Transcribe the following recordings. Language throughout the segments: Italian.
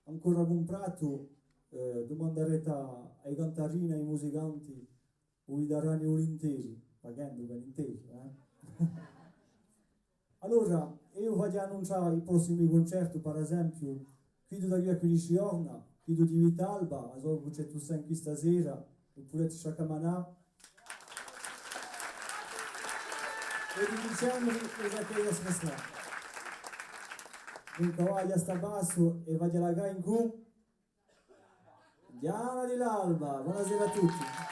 ancora comprato, domanderete ai cantarini, ai musicanti, o vi daranno volentieri, pagando per intesi, Allora, io voglio annunciare i prossimi concerti, per esempio, qui da qui a 15 giorni, qui di Vitalba, so che c'è tu sei qui stasera, oppure c'è Sciacamanà, e di dicembre esatto la stessa. Dunque voglio sta basso e voglio la gara in cu. Diana dell'Alba, buonasera a tutti.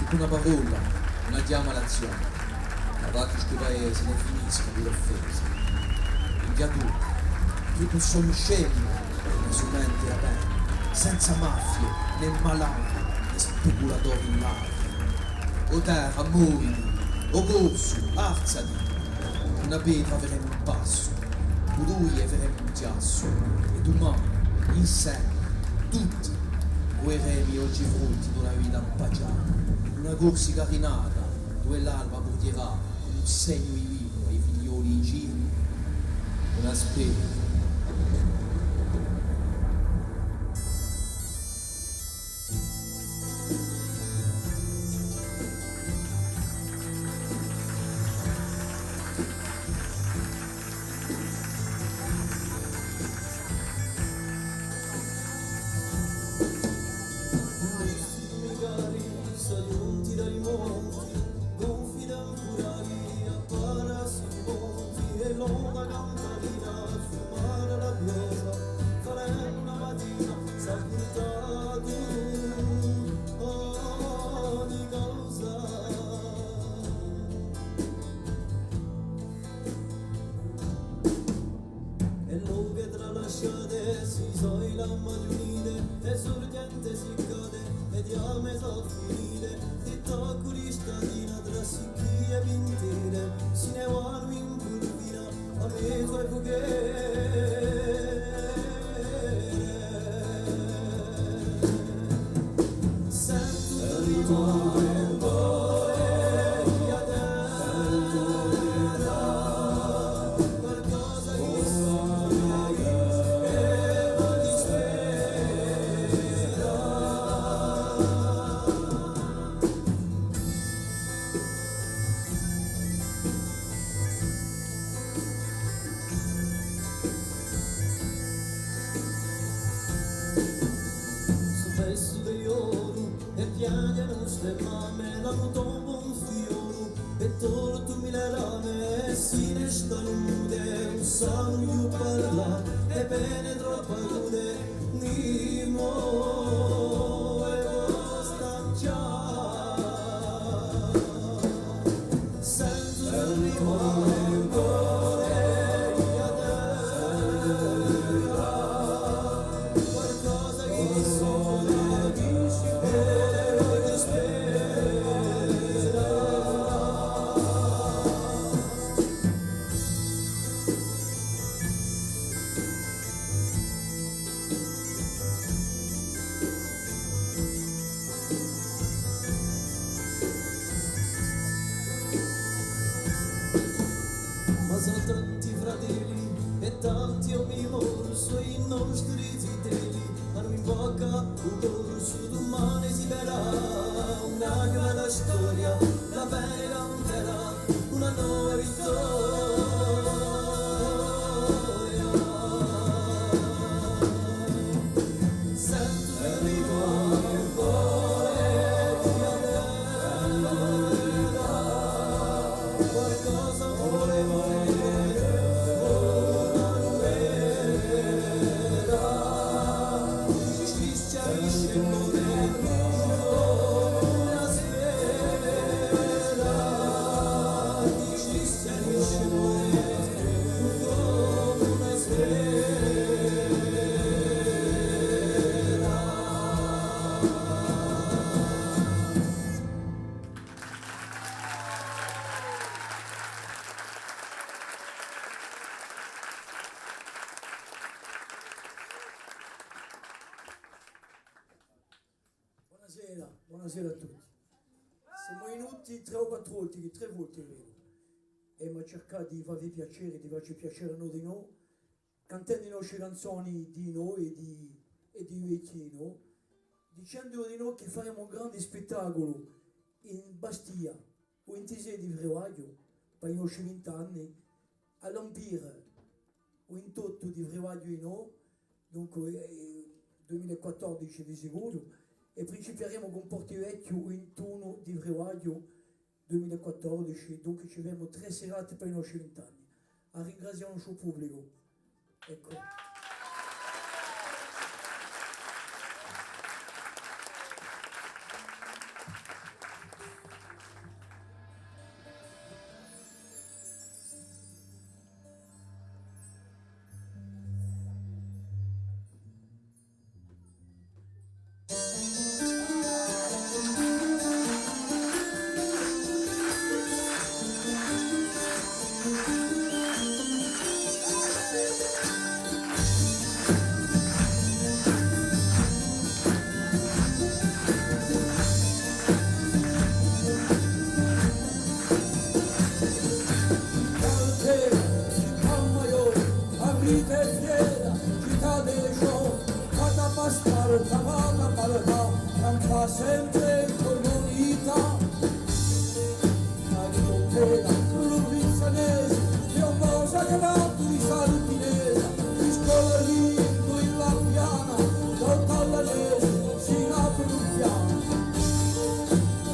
Una parola, una chiamalazione, avanti questo paese ne finisca di offese. In viaduto, tutto sono scemo, la sua mente aperta, senza mafie, né malati, né speculatori in mafia. O terra, muoviti, o corso, alzati, una pietra avremo un passo, o due avremo un chiasso, ed umano, insieme, tutti, guerremi oggi frutti di una vita impaggiata. Una corsica rinata, dove l'alba porterà un segno divino ai figlioli in giro, una specie. Shit. Buonasera a tutti. Siamo venuti 3 o 4 volte, 3 volte credo, e mi ha cercato di farvi piacere, di farci piacere a noi di noi, cantando le nostre canzoni di noi e di vecchi noi, dicendo di noi che faremo un grande spettacolo in Bastia o in Tisè di Vrevaglio per i nostri 20 anni, all'Empire o in tutto di Vrevaglio in noi, dunque 2014 di sicuro, e principieremo con Portivecchio in Tuno di Vrevaglio 2014, dunque ci avremo 3 serate per i nostri 20 anni. A ringraziare il suo pubblico. Ecco. Sempre con l'unità, l'Ubrizzanese, è un cosa che va di Salutinese, di Scolarico in La Piana, dal Tallanese, sino a Perugiano,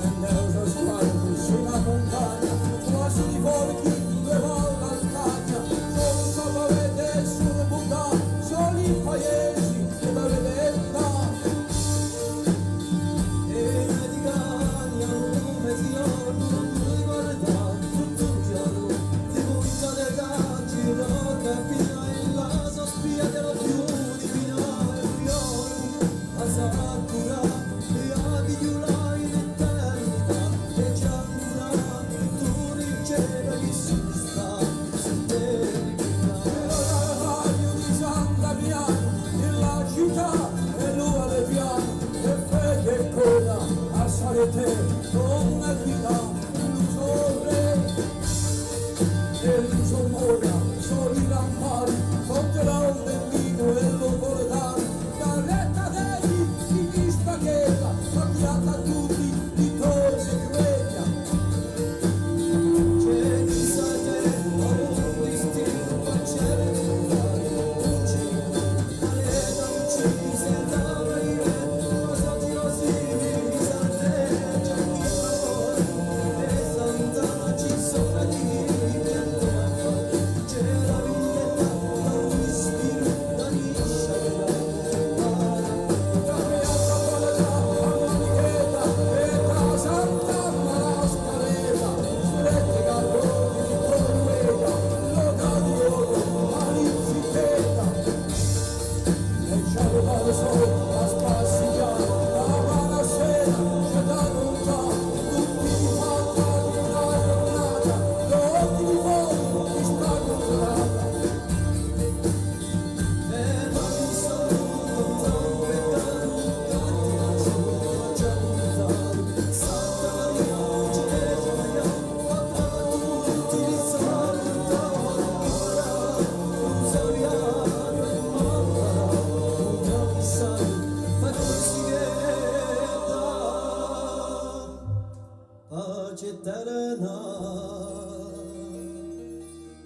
e neusa squadra, sino a montagna, quasi di Volchi, due volte al cagna, solo Salvavete, solo Buddha, solo i paesi, e la vedetta. Con una guida, un sole, e l'uso mora, soli rampari, forte la onda in vino e lo volare, la retta dei di spaghetti, cambiata a tutti, di cose sveglia. C'è chi sa te, un destino, facere un maleta, uccisi e andava in re, cosa ti così,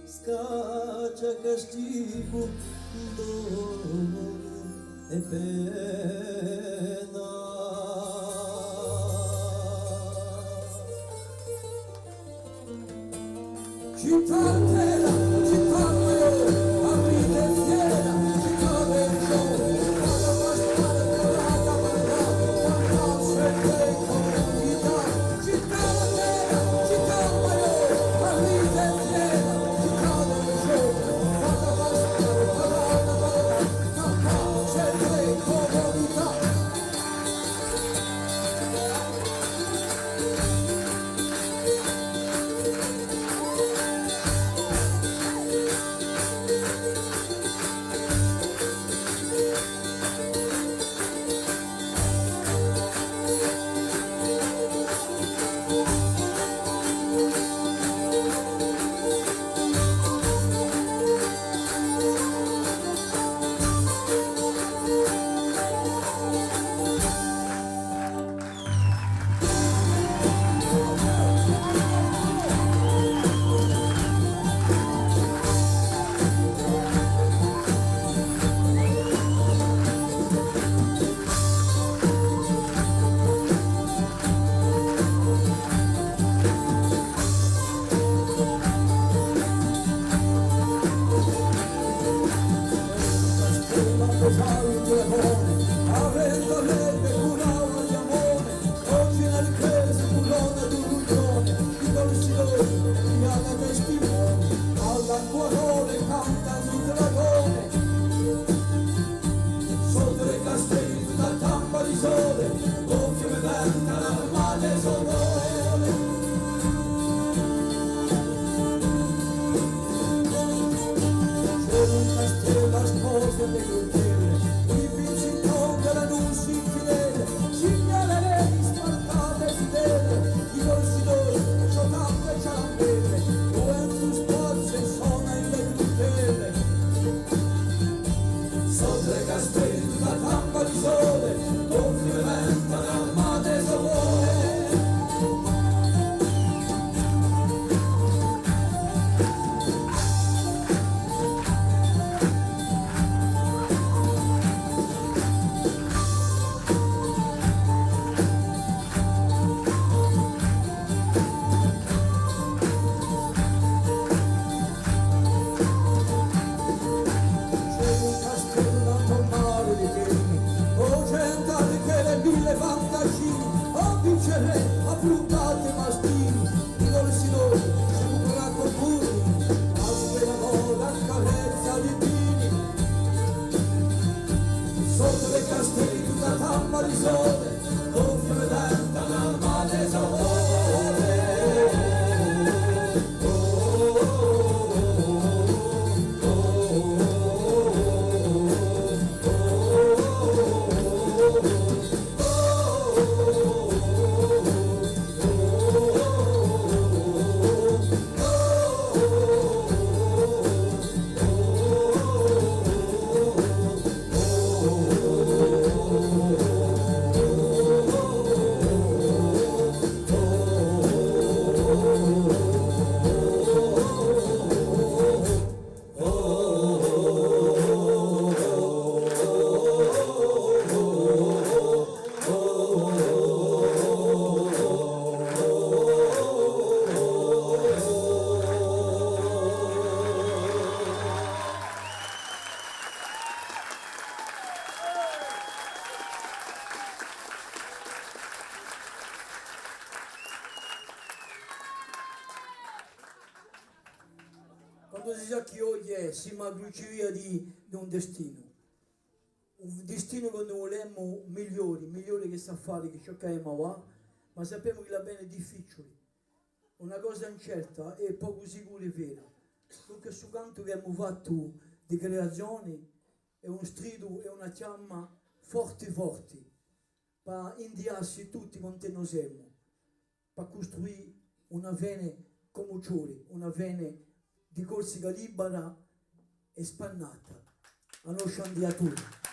scaccia castigo, dolore e pena. Città intera, città maiore, aprite fiera, città del giorno, cada pasquale, cada ballata, canta sempre in comunità. Città intera, città maiore, aprite fiera, città del giorno, cada pasquale, cada ballata, canta sempre in comunità. telefone, avendo l'erbe curava di amore, oggi nel paese culone d'Urruglione, i dolcidori, gli hanno testimoni, all'acquarone cantano il dragone, sotto le castelli tutta tampa di sole, gonfie mi ventano armate sonore. Le cortelle, i pizziconi dell'annuncio infidele, signale di spartate fidele, i dolcidori, ciotante e ciambelle, Juventus spazio e suona in le crudele. Sotto le castelli tutta tampa di sole, gonfie ventane armate sopore. Appuntate mastini, i dolcidori, si cuprà con burri, asperano la carezza di pini. Sotto le castelli tutta tampa di sole, gonfie vedentano armate sapore. Quando si sa che oggi si magluciria di un destino che noi volevamo migliori che sa fare, che cerchiamo va, ma sappiamo che la bene è difficile, una cosa incerta e poco sicura e vera. Dunque su canto che abbiamo fatto di creazione è un strido e una fiamma forte, per indiarsi tutti quanti noi siamo, per costruire una vene come ciore, una vene di Corsica libera e spannata alla scendiatura.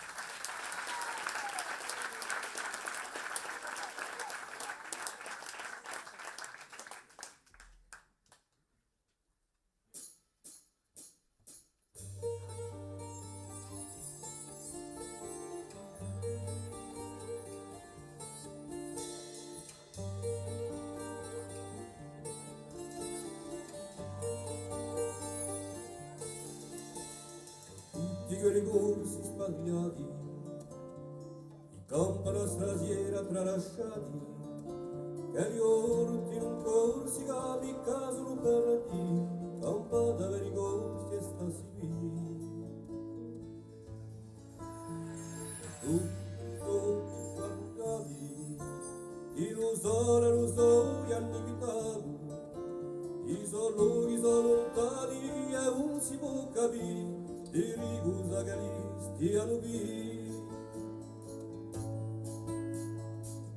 Tutti quei corsi sbagliati, i campano strasiera tralasciati, che gli orti non corsi capi sono perdi, campata per i corsi e stasi qui. Tutto guardati, chi lo so, gli hanno invitato, i sono lontani e non si può capire. Di ricusa che li stiano qui.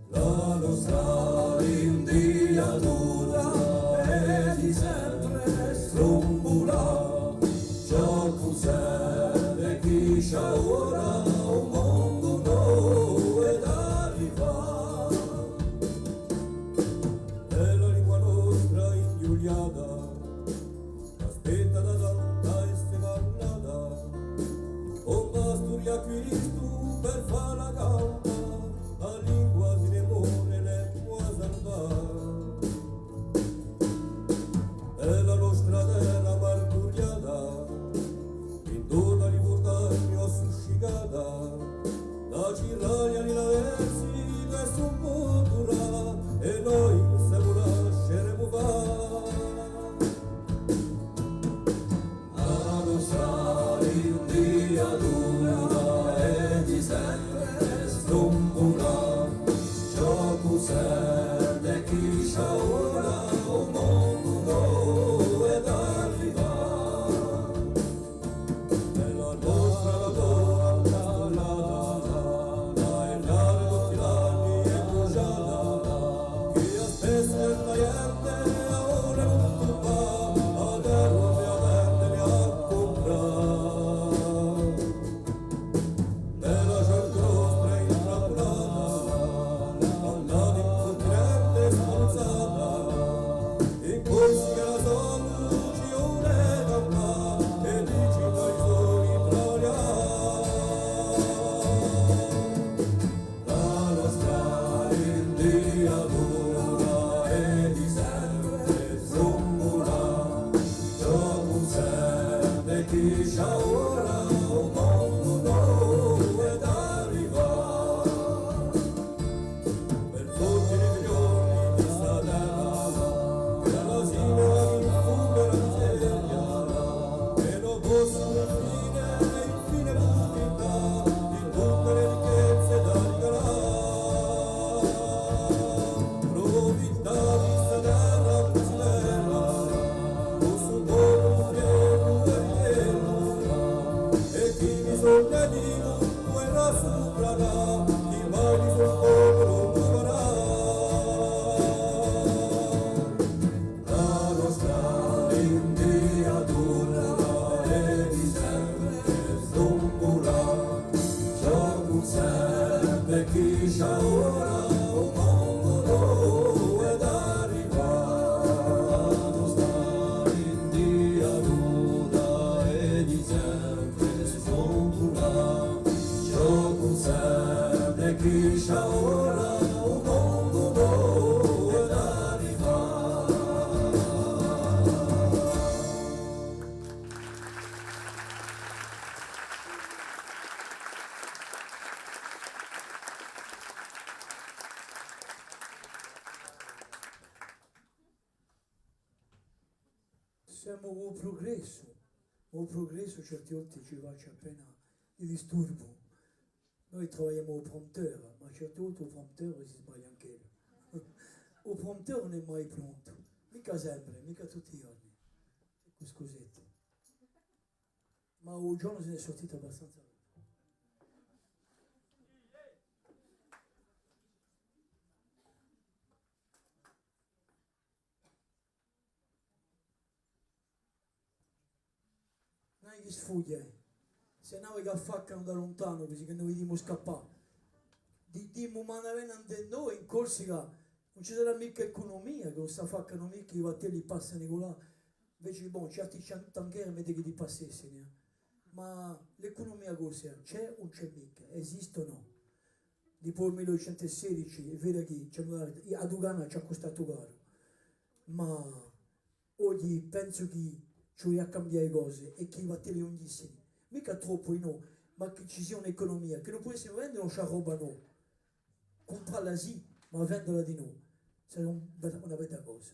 La nostra indiatura è di sempre strombula, ciò cos'è chi c'ha ora un mondo nuovo ed arriva. È la lingua nostra ingiuliata, aspetta da tanta e se parlata, o pasturia Cristo per far la canta, la lingua si ne muore, le può salvare. e chi c'ha ora un mondo nuovo ed arriva per tutti i giorni di sta terra che l'asilo infonde la miseria che non possono infine l'utilità di tutte le ricchezze da regalare profitta di sta terra così bella questo buono fiero e chi bisogna di non guerra supererà chi mai di suo popolo troverà la nostra India dura e di sempre stombola ciò pur sempre chi c'ha ora un mondo nuovo ed arriva la nostra India dura e di sempre stombola ciò pur sempre chi c'ha ora un mondo nuovo ed arriva. Siamo un progresso certe volte ci faccia appena di disturbo. Noi troviamo un prompteur, ma certe volte il prompteur si sbaglia anche lui. Il prompteur non è mai pronto, mica sempre, mica tutti i giorni. Scusate. Ma un giorno se ne è sortito abbastanza. Non gli sfugge, se noi che affaccano da lontano così che noi vediamo scappare. Dimmo ma ne venendo noi in Corsica non ci sarà mica economia, che non si affaccano mica i vattelli passano con là. Invece bon, certi tancheri mette che ti passessero. Ma l'economia corsica c'è o non c'è mica? Esiste o no? Dopo il 1916 è vero che a Dugana ci ha costato caro, ma oggi penso che cioè a cambiare cose e che va teleonissimi, mica troppo no, ma che ci sia un'economia, che non possiamo vendere una roba no, comprarla sì, ma venderla di no, sarebbe una bella cosa.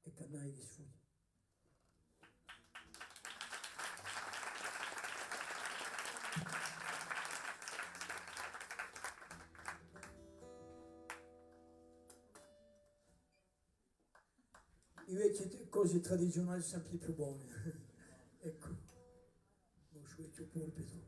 E canai di sfuggi. Invece cose tradizionali sono sempre più buone. Ecco, lo sciuecchio pulpito.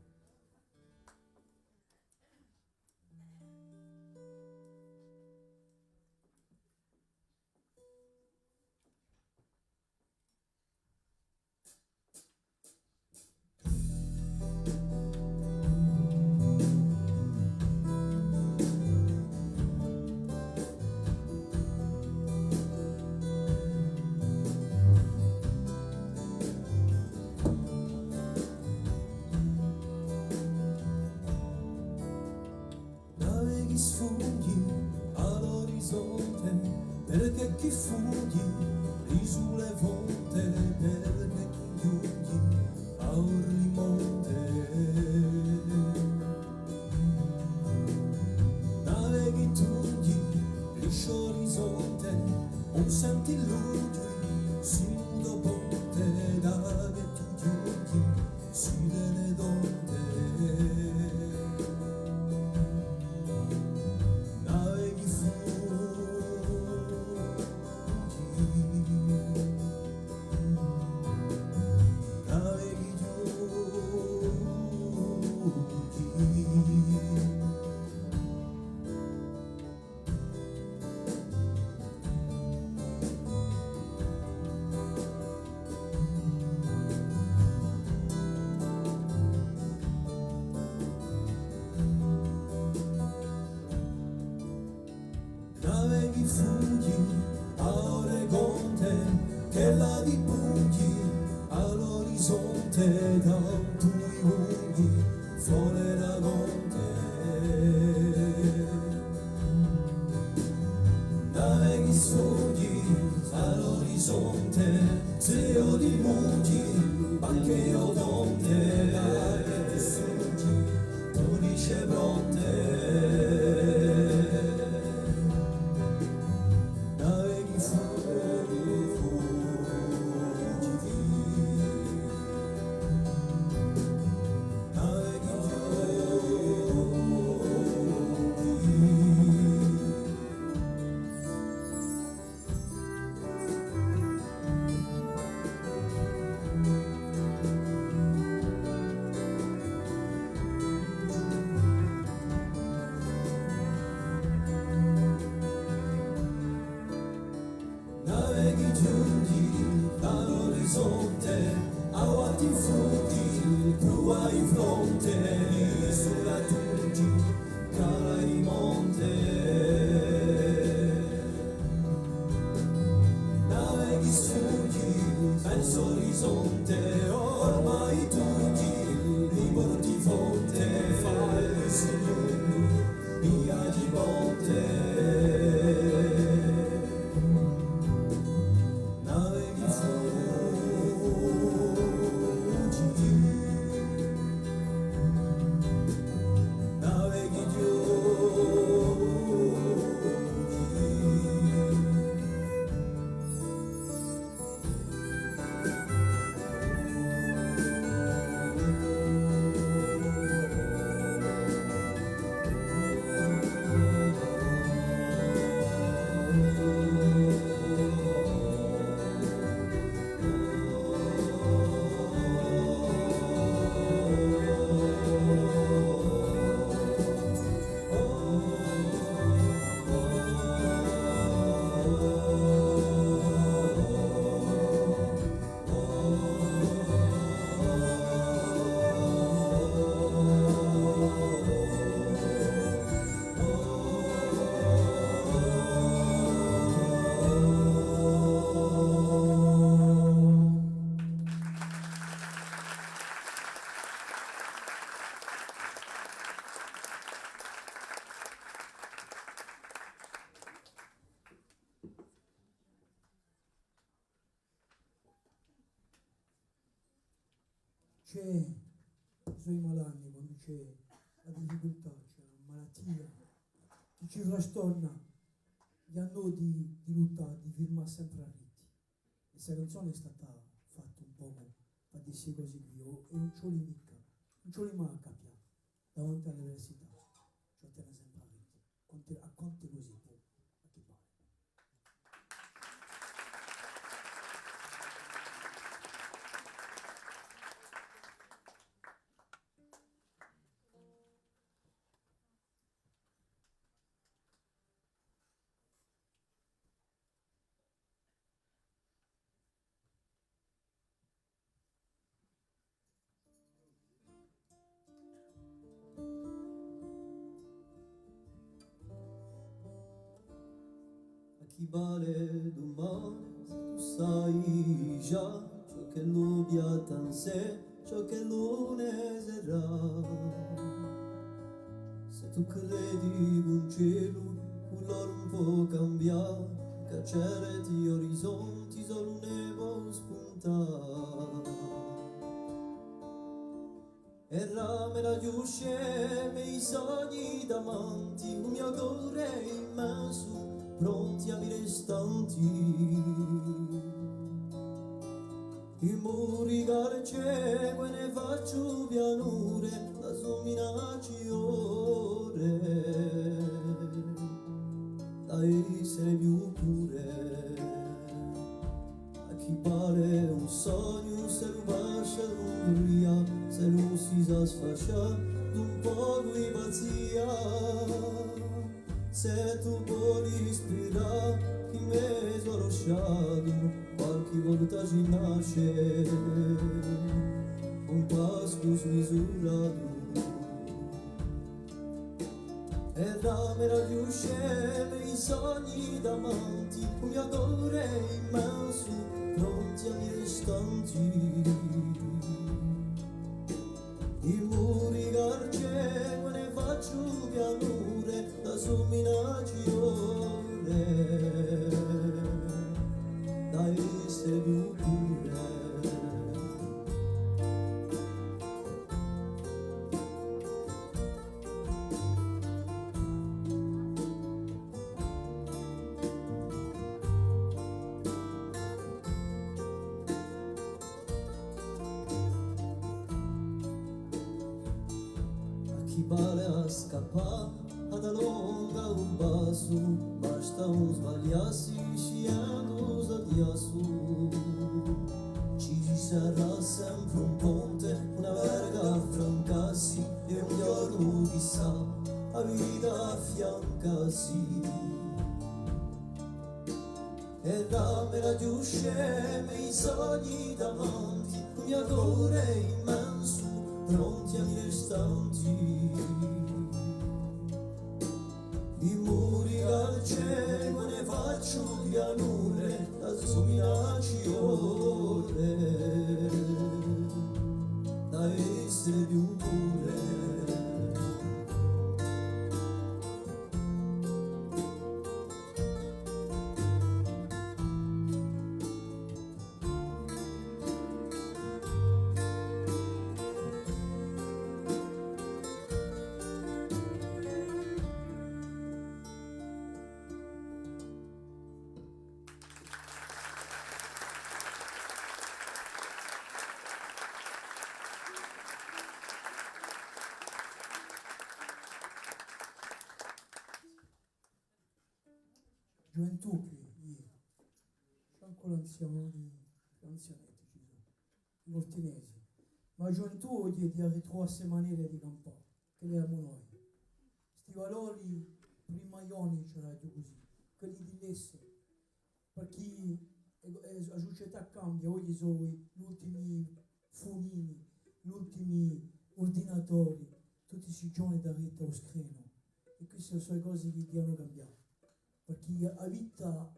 Sfuggi all'orizzonte perché chi fuggi lì sulle fonte perché chi giungi a un rimonte naveghi tugli liscio orizzonte un senti luci si nudo ponte da che tu giungi si delle donte naveghi fuggi a Oregonte che la dipuggi all'orizzonte da tui lunghi fuori la gonte naveghi sfuggi all'orizzonte zio di mungi banche qua in fronte, sulla tutti, cala il monte. Naveghi sfuggi, penso orizzonte, ormai tutti, libero di fonte, fai signori, via di ponte. C'è sui malanni, quando c'è la difficoltà, c'è la malattia che ci frastorna, gli hanno di lottare, di firmare sempre a riti. Questa canzone è stata fatta un po' per dire così qui, e non c'ho mica, non c'ho mai capito, davanti all'università, ci ho tenuto sempre a riti, a quante così può, a chi pare. Chi vale domani, se tu sai già ciò che l'ubbia tan sé, ciò che non sarà. Se tu credi un cielo, un loro un po' cambiare, cacciare ti orizzonti, solo un evo spuntare. E rame la giusce, i sogni davanti, un mio cuore immenso, pronti a restanti. I muri garce, ne faccio pianure, la somminaci ore, da essere più pure. A chi pare un sogno, se lo bascia non bria, se non si sa sfasciare, d'un poco di pazzia. Se tu vuoi ispirare chi mi sono lasciato, qualche volta ci nasce un passo smisurato. E dammi la luce, i sogni davanti, un mio cuore immenso, pronti a miei istanti. I muri garce, ne faccio pianure, da somminaci ore, da essere più pure. Chi vale a scappare ad allonga un passo, basta un sbagliarsi sciando da diasso. Ci sarà sempre un ponte, una verga a francarsi, e un giorno chissà la vita affiancasi. E dammi la giusce, i sogni davanti, un mio cuore immenso, essere di un pure. Gioventù che c'è ancora anzianetti ci sono, i voltinesi, ma la gioventù oggi è di ritrovare queste maniere di campare, che le abbiamo noi. Sti valori prima ioni c'era più così, quelli di lesso, perché la società cambia, oggi sono gli ultimi funini, gli ultimi ordinatori, tutti questi giorni da rete o scrivono, e queste sono le cose che devono cambiare. Perché la vita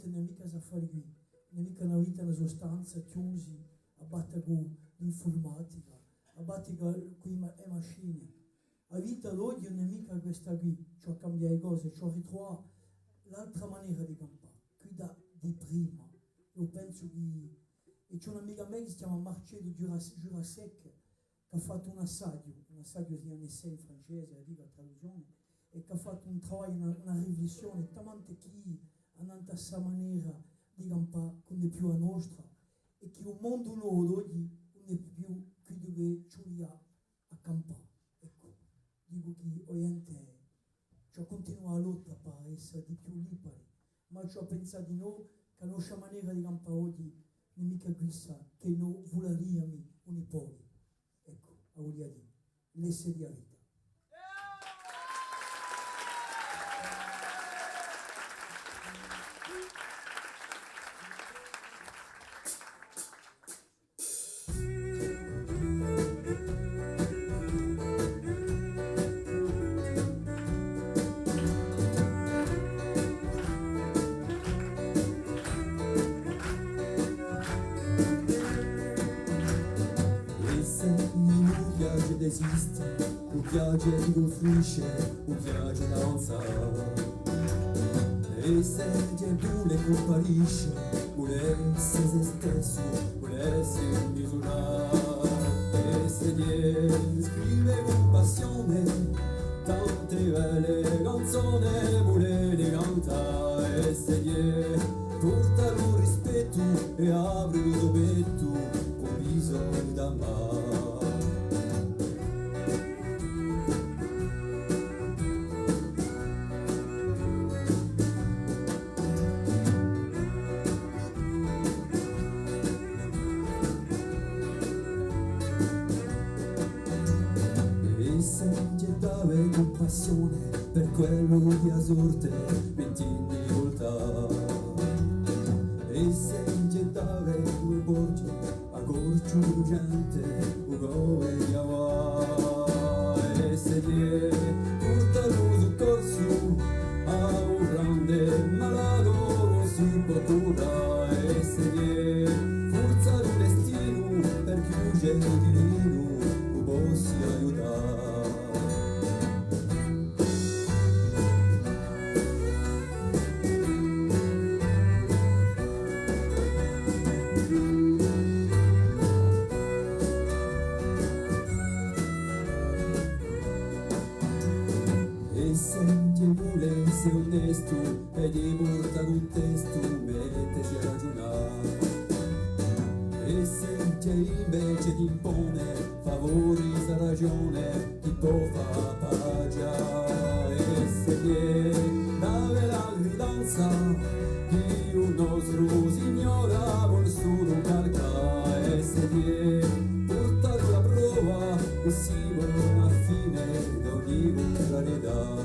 non è mica da fare qui, non è mica una vita, una sostanza chiusa, a battere con l'informatica, a battere con le macchine. La vita d'oggi non è mica questa qui, cioè cambiare le cose, cioè ritrovare l'altra maniera di campare, qui di prima. Io penso che... E c'è un'amica mia che si chiama Marcello Jurasek, che ha fatto un assaggio di un essay in francese, la traduzione, e che ha fatto un lavoro, una riflessione, talmente chi hanno questa maniera di campare che non è più la nostra, e che il mondo nuovo oggi non è più qui dove ci a campare. Ecco, dico che ovviamente cioè, continua la lotta per essere di più liberi, ma ci ho pensato di noi che la nostra maniera di campare oggi non è mica questa che noi vogliamo un po'. Ecco, a voglio dire, l'essere di vita. Esiste, un viaggio ti costruisce, un viaggio danza. E se tu le comparisce, vuole essere se stesso, vuole essere misurato. E se gli scrive con passione, tante belle canzoni vuole le cantare. E se gli porta il rispetto e apre il tuo petto con bisogno d'amare. Passione per quello di a sorte 20 di volta e se gettave due borgi a corcio urgente ugo e chiava e se die portano soccorso a un grande malato si può curare e se die forza del destino per chiudere il divino posso aiutare. Sei onesto e di portare un testo mettesi a ragionare e se invece ti impone favori sa ragione ti può far pagia e se viene dare la gridanza di un nostro signora vuol solo calca e se viene portare la prova che si vuole a fine d'ogni contrarietà.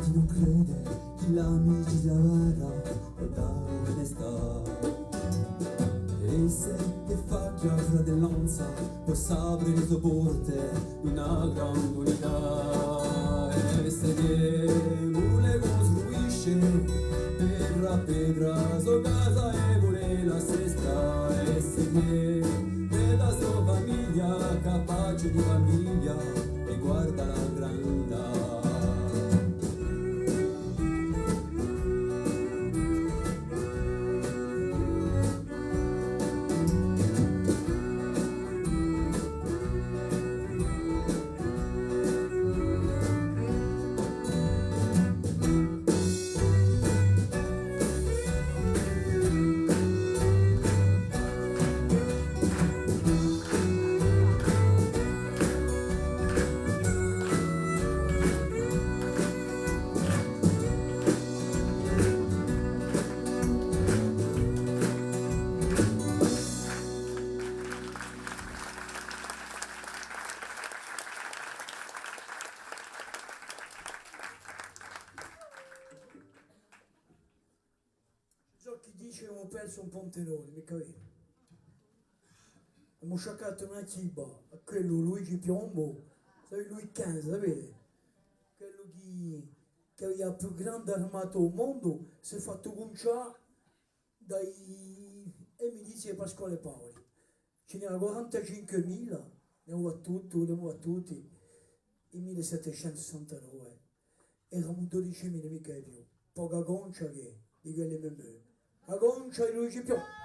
Non crede che l'amicizia vera è da onestà e se ti fa che la fratellanza possa aprire le porte di una grande unità. E se vuole costruisce pedra a pedra sua casa e vuole la stessa. E se veda sua famiglia capace di famiglia e guarda la granda. Chi dice che abbiamo perso un pontenone, mica vero. Abbiamo sciaccato una ciba a quello Luigi Piombo, lui 15, sapete? Quello che aveva il più grande armato al mondo, si è fatto conciare dai milizie Pasquale Paoli. Ce n'era 45.000, ne aveva tutti, in 1769. Erano 12.000, mica più. Poca goncia che di quelle memme. La goncia di Luigi Piombo.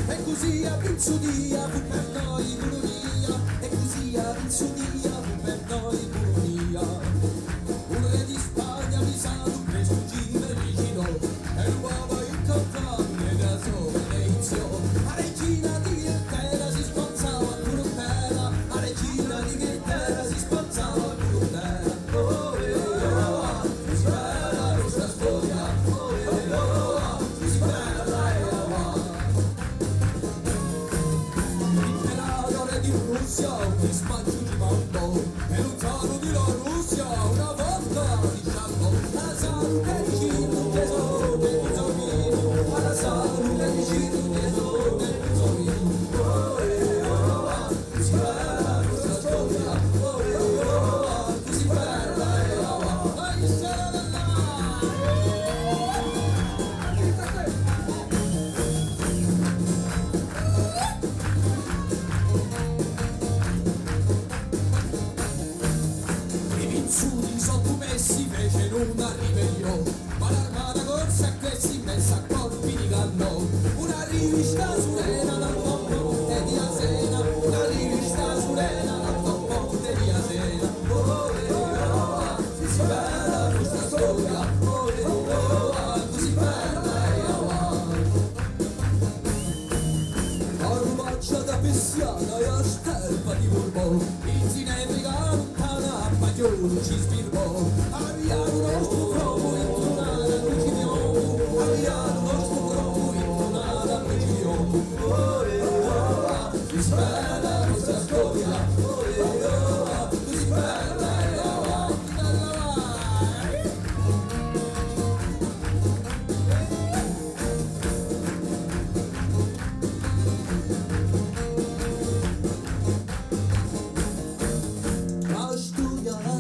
E così a Pinzudia fu per noi colonia, e così a Pinzudia fu per noi colonia. Un re di Spagna mi sa un preso giro vicino, e l'uomo incontrabile da sopra le iniziò. La regina di Inghilterra si sponsava a Curotera, la regina di Inghilterra si sponsava a Curotera. Oh, si spera la nostra storia, si spera Russia, un spaccio di bambo, e lo zaro di la Russia, una vodka di sciambo. Alla salute vicino, tesoro del pizzolino, alla salute vicino, tesoro del pizzolino. Si parla la nostra storia, si parla e la va, vai sottomessi fecero una ribellione, ma l'armata corse a questi messa a colpi di cannone. Una rivista surena dal ponte di Asena, una rivista surena dal ponte di Asena. Si parla la nostra storia, si parla e Armaccia da Pessiana e a Sterpa di Borbone, in Sinebrica lontana a Bagliolo ci svirbò. Abbiamo nostro promo intonare a Lucidione, abbiamo nostro promo intonare a Lucidione. Si spera la nostra storia, si spera e avanti dall'avanti.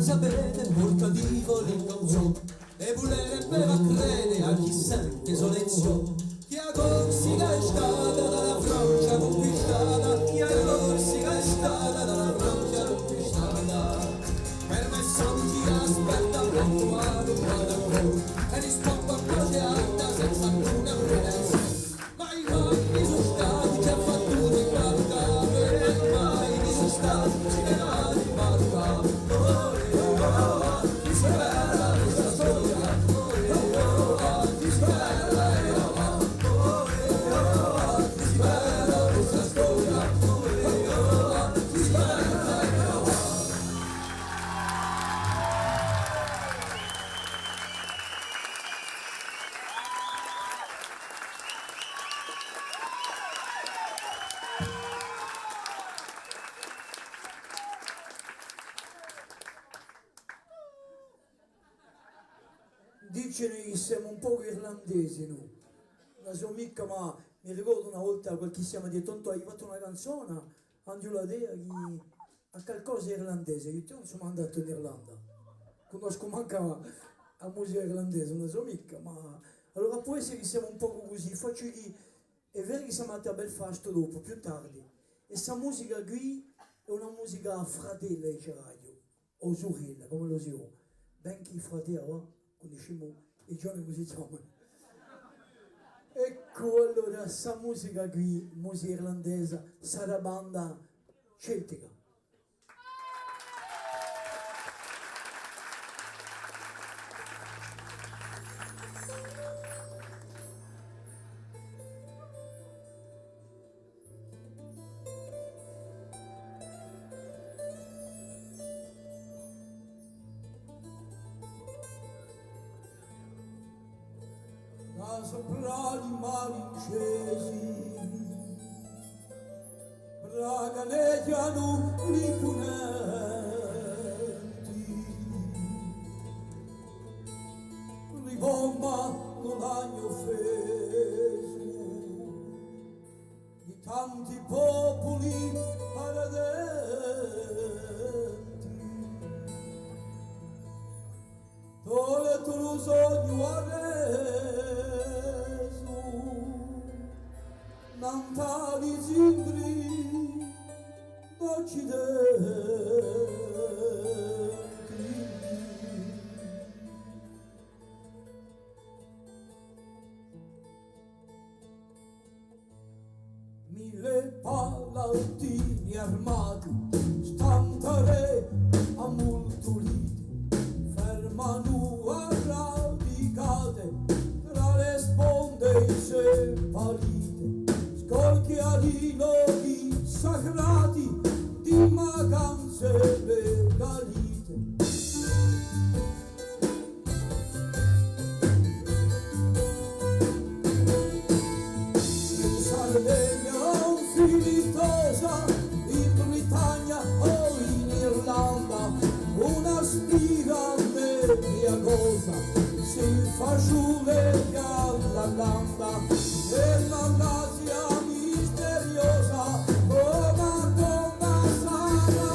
Sapete, molto dico l'inconzo, e volerebbe va crede a chi sente solezio. Chi a Corsica è stata dalla Francia conquistata, chi a Corsica è stata dalla Francia conquistata. Per me Santi aspetta quanto vado e rispondo a pace alta senza alcuna presenza. Ma i mani sono stati già fattuti in barcave, e i mani sono stati generati in barcave. Si spera la nostra storia, si spera e avanti, si spera la nostra storia, si spera e avanti. dicono che siamo un po' irlandesi, no? Non so mica, ma mi ricordo una volta quel che siamo di tonto, hai fatto una canzone, Angelo Ladea, che a qualcosa irlandese, io non sono andato in Irlanda, conosco manca la musica irlandese, non so mica, ma allora può essere che siamo un po' così, faccio che è vero che siamo andati a Belfast dopo, più tardi, e questa musica qui è una musica fratella c'è radio, o sorella, come lo si dice, ben che fratello, conosciamo i giorni così chiamano. Ecco allora questa musica qui, musica irlandese, sarabanda celtica. Da sopra i malincesi braganeggiano i punenti, ribombano l'agno offeso di tanti popoli paradenti. Tole tu lo sogno arreso, nantali zimbri d'Occidenti. Mille paladini armati, stantare a multurite, fermano a radicate tra le sponde seppalite, scorchiali loghi sacrati di maganze legalite. In Sardegna o Filitosa, in Britannia o in Irlanda, una spira nebriagosa si fa giù le alla e l'Asia misteriosa come donna sarà.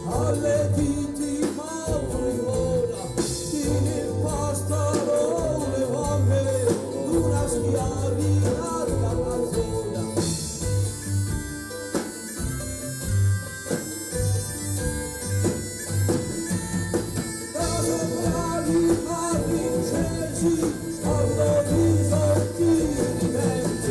Alle diti maurigona, il pastaro le vamme, una schiarina alla zona. Da sopra i malincesi, allo risorti di vento,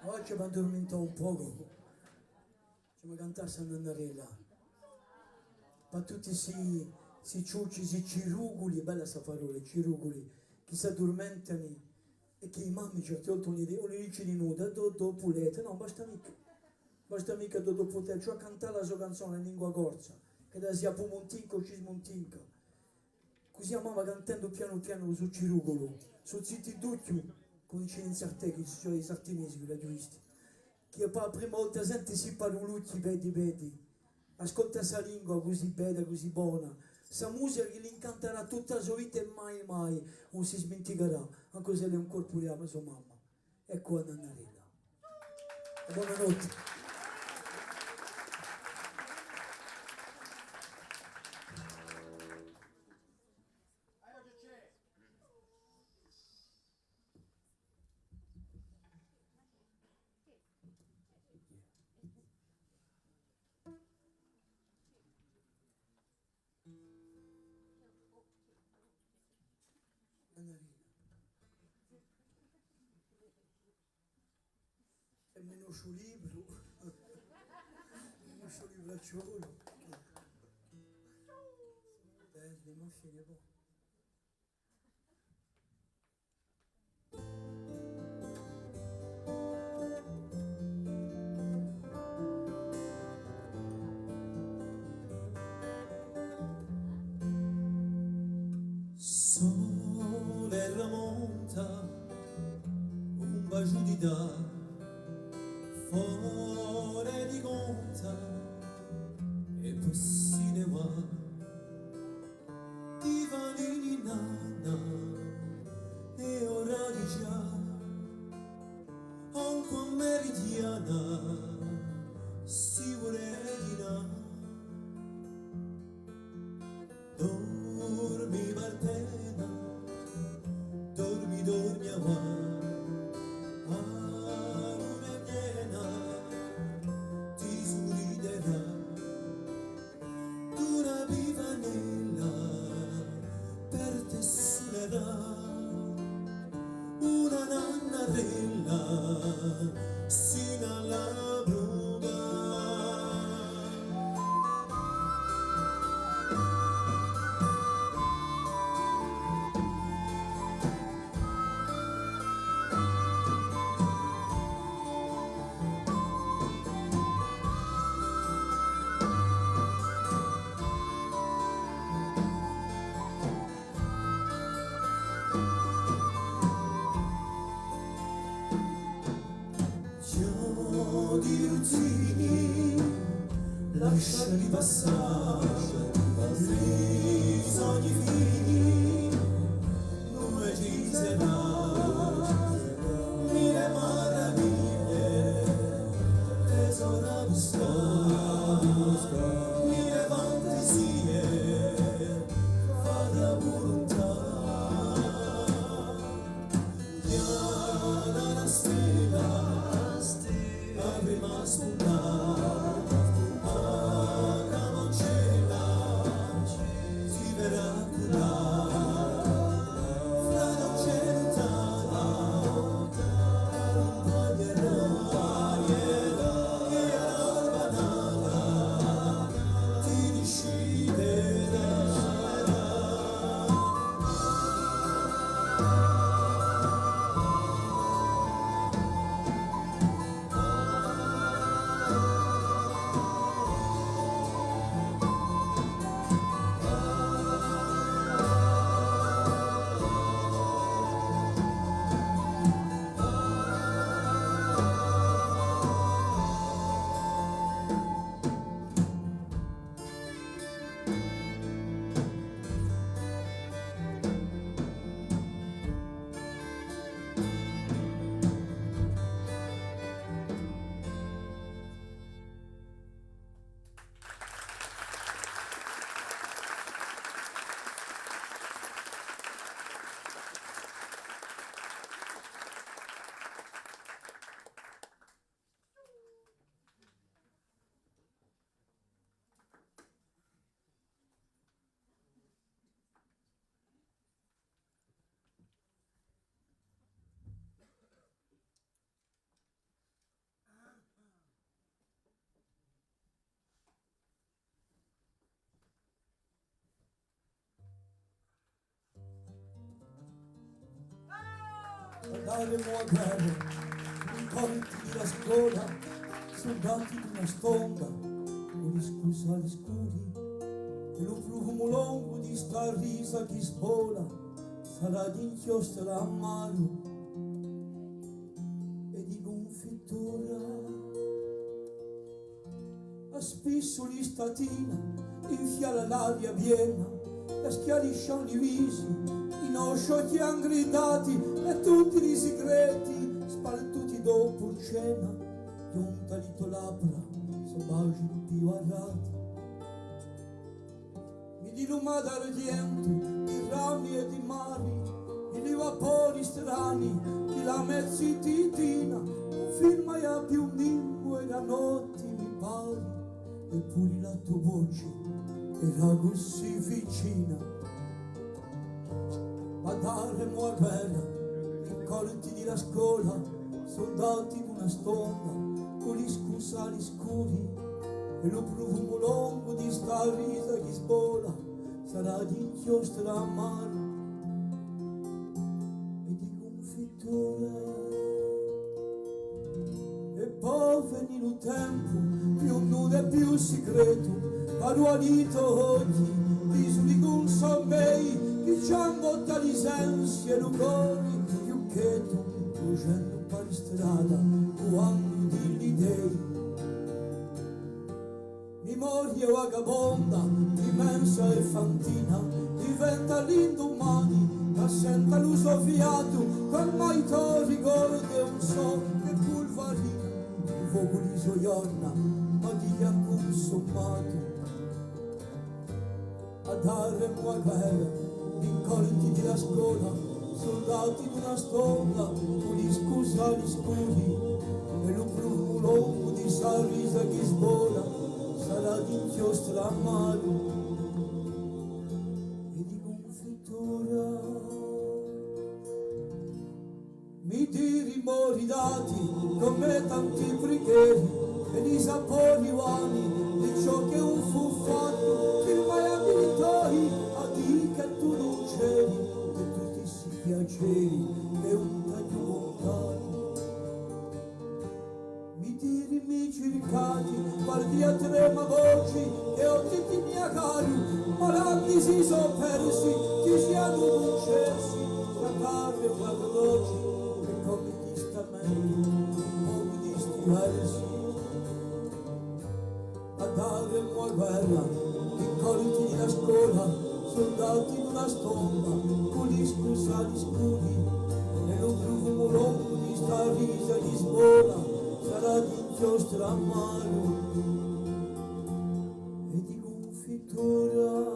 Oggi mi addormento un poco, ci mi cantasse Nannarella. Ma tutti si ciucci, si cirugoli, è bella sta parola, cirugoli, che si addormentano e che i mammi certe volte non li dicono di nuda, dopo pulete, no, basta mica dopo te, cioè cantare la sua canzone in lingua corsa, che da sia pumontinco ci smontinca. Così a mamma cantando piano piano sul cirugolo, sul zitti d'occhio, come dice in sarte, che sono i sartinesi, la giuristi, che per la prima volta sente si parolucci, vedi, ascolta sa lingua così bella, così buona, sa musica che gli incanterà tutta la sua vita e mai non si dimenticherà, anche se lei è un corpo di ama sua mamma. Ecco a Nannarella. E buonanotte. E meno sul libro, meno sul libracciolo. Belli, ma fine boh. Sole tramonta, un bacio ti dà, fuori di conta, e poi si ne va, divanini nana, e ora di già, anche a meridiana, si vuole di là. Dormi Martena, dormi avanti, a luna piena ti sorriderà, d'una vivanella per te suonerà, una nannarella sino alla bruga. Di ruzzini, lasciali passare, i sogni fini, non esisterà, mille meraviglie, tesoro buscar, mille fantasie, fate a volontà, piana la stella, prima spuntare, a camoncella, si verrà curare, fra noce lontana, un paglierà, che all'alba nata, ti deciderà. Andaremo a guerra, incontri della scuola, soldati di una stonda, con gli scusali scuri, e lo profumo lungo di sta risa che spola, sarà di inchiostro amaro e di confittura. A spissoli statina, infiala l'aria piena, e schiarisciano i visi, i noscioti han gridati, e tutti i segreti, spartuti dopo cena, giuntalito labbra, selvaggi più arrati. Mi diluma d'argento, di rami e di mari, i vapori strani, di la mezzititina, un film ha più mimmo e la notte mi pari, eppure la tua voce era così vicina. Ma daremo a guerra, incolti di la scuola, soldati di una stonda, con gli scusali scuri, e lo profumo lungo di sta risa che spola, sarà di inchiostro amaro e di confittura. E poi veni lo tempo, più nudo e più segreto, paruanito oggi, disuli con sommei, che ci han botta di sensi e lucori, più cheto, lucendo per strada, quando di dei. Memoria vagabonda, immensa e fantina, diventa l'indomani, assenta l'uso fiato, quel mai to ricordo è un son che pulvarina, il fuoco di gioionna, ma chi ha consumato. A daremo a guerra, incolti della scuola, soldati di una stonda, con gli scusali scuri, e lo profumo lungo di sa risa che svola, sarà di inchiostro amaro e di confittura. Mi tiri moridati come tanti preghieri e di sapori vani di ciò che un fu fatto, che mai abitoi a di che tu non c'eri, che tutti si piaceri e un taglio lontano. Mi tiri mi cercati, guardi a trema voci, e ho tutti i miei cari, malati si sono persi, chi si hanno concessi, tra carne e guardoci, e come gli stamenti, pochi di stiversi. A daremo a guerra, incolti della scuola, soldati di una stomba, con gli scusali scuri, e lo profumo lungo di sta risa di spola, sarà di inchiostro amaro e di confittura.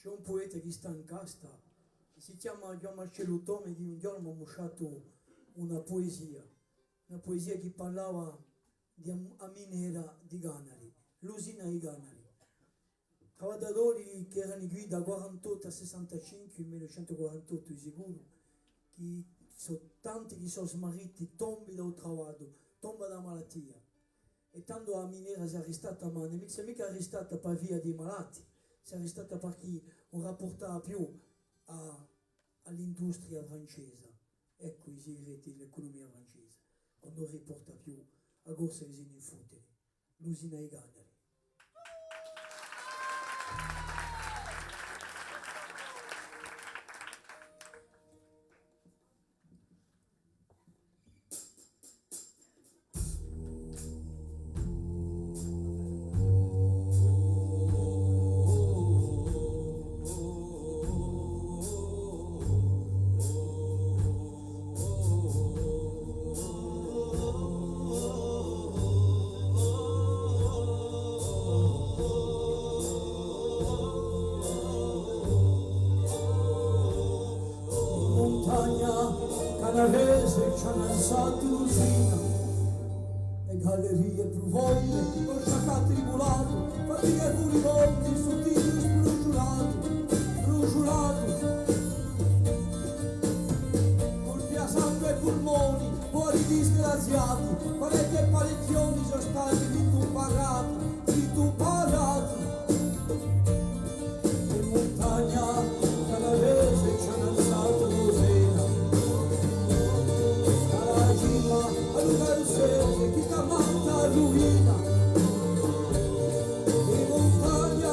C'è un poeta che sta in casta, che si chiama Gian Marcello Tome, che un giorno mi ha mosciato una poesia che parlava di Aminera di Ganari, l'usina di Ganari. lavoratori che erano qui da 48 a 65, 1948 di sicuro, che sono tanti che sono smarriti, tombi dal lavoro, tomba da malattia. E tanto la miniera si è arrestata, ma non si è mica arrestata per via dei malati, si è arrestata perché non rapportava più all'industria francese. Ecco i segreti dell'economia francese, quando non riporta più a corsa di in futili, l'usina ai Ganari. Canavese ci hanno alzato l'usina, le gallerie profonde, con sciacquati rivolato, fatiche furibondi, sottili sbrusciolati, colpi a sangue e polmoni, cuori disgraziati, pareti e parecchioni sono stati vituperati. In montagna canavese ci hanno alzato l'usina, chi t'ammanta ruina, in montagna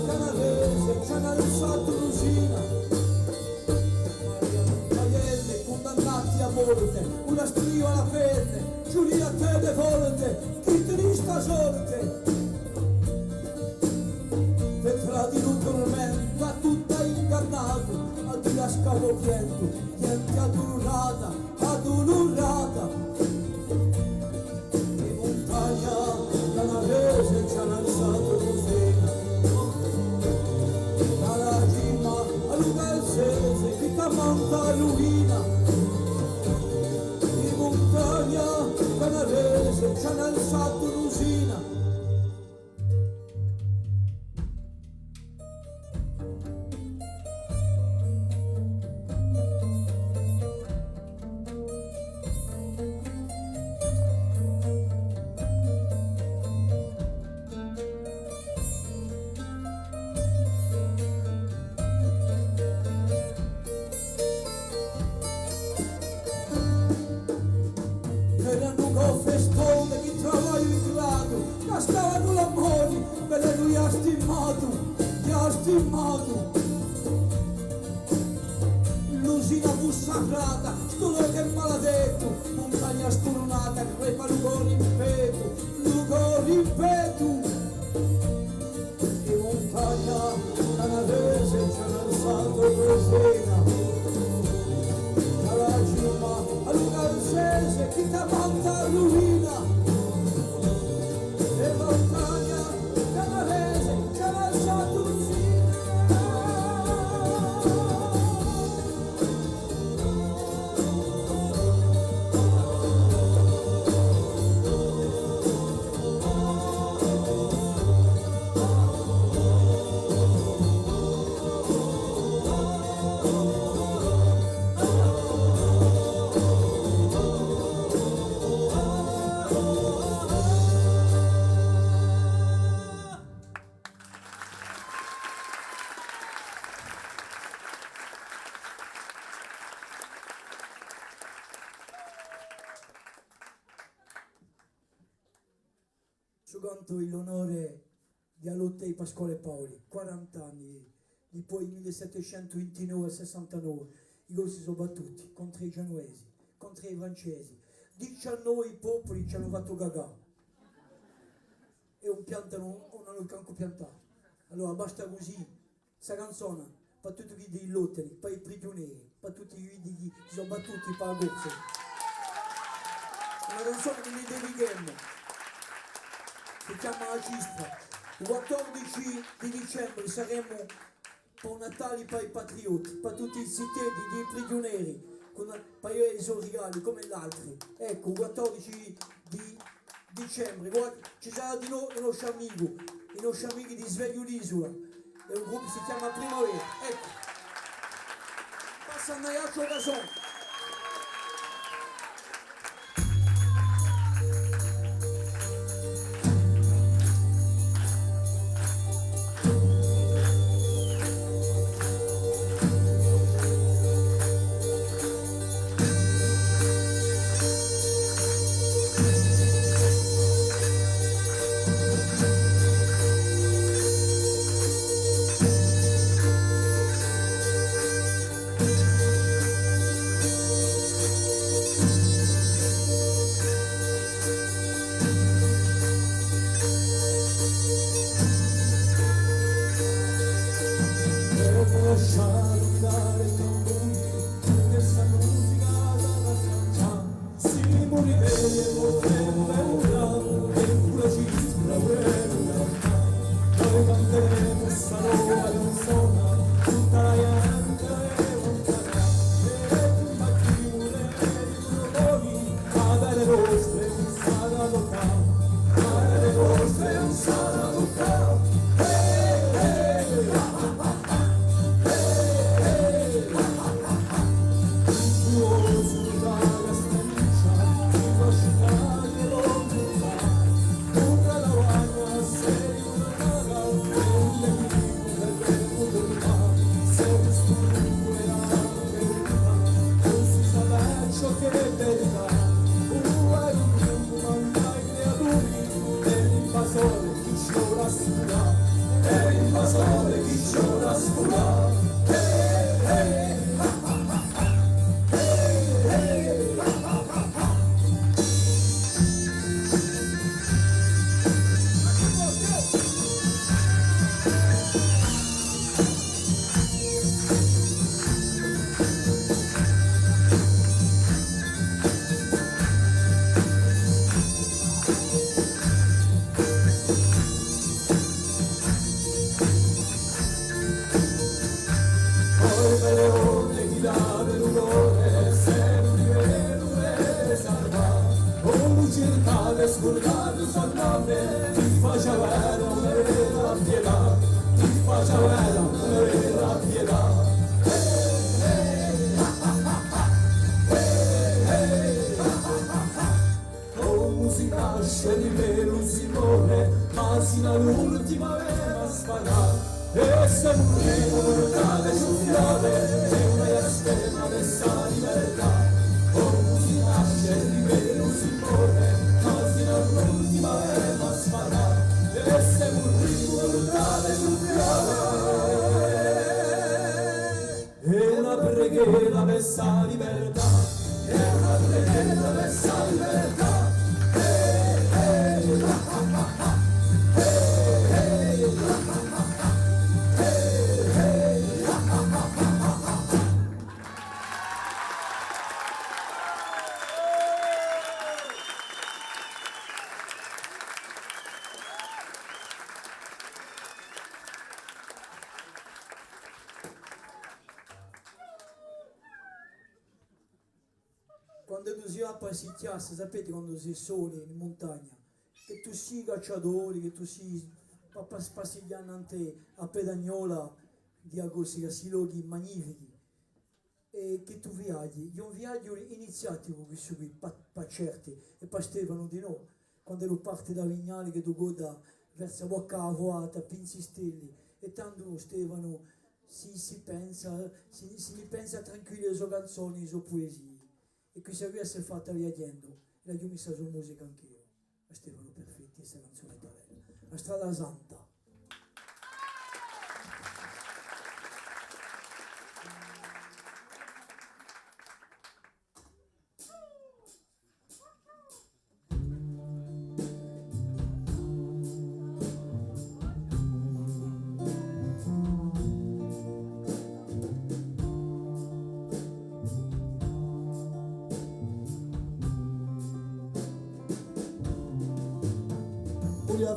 canavese ci hanno alzato l'usina, Maria Montaielle condannati a morte, una stria alla pelle, Giulia te le volte, chi trista sorte, vedrà di un tormento tutta ingannato, al di là scavopiento, niente adulurata, canavese ci hanno alzato l'usina, dalla cima all'Ugalsese chi t'ammanta ruina, in montagna canavese ci hanno alzato l'usina. Festone che travaglio in grado, stavano l'amore, per lui ha stimato. L'usina fu sagrata, sto che è maledetto, montagna scoronata, crepa Lugo ripeto. In montagna canavese ci hanno alzato l'usina, alla cima all'Ugalsese chi t'ammanta ruina, e montagna canavese ci hanno alzato l'usina. Quanto l'onore di Alottei Pasquale Paoli, 40 anni, di poi 1729 a 69, i gol si sono battuti contro i genuesi, contro i francesi, 19 popoli ci hanno fatto gagà e un piantano, non hanno il canco piantato. Allora basta così, questa canzone, per tutti i dei lotteri, per i prigionieri, per tutti i che si sono battuti per la corsa. Una canzone che mi dedichiamo. Si chiama La Cistra. Il 14 di dicembre saremo per Natale per i patrioti, per tutti i cittadini, dei prigionieri, per i loro regali come gli altri. Ecco, il 14 di dicembre ci sarà di noi i nostri amici di Sveglio l'Isola. e un gruppo si chiama Primavera. Ecco, passa a Naiaccio Gason. Quando tu si va a passicchiare, sapete quando sei sole in montagna, che tu sia cacciatore, che tu sia passicchiando a Pedagnola, di agosto, che si luoghi magnifici, e che tu viaggi, è un viaggio iniziatico con questo qui, per certi, e per Stefano di no, quando ero parte da Vignale, che tu goda verso Bocca Avoata, Pinzi Stelli, e tanto Stefano si pensa tranquillo alle sue canzoni, alle sue poesie. E questa qui si è fatta viaggiando, e la ho messa su musica anch'io, a Stefano Perfetti, questa canzone bella, La strada santa.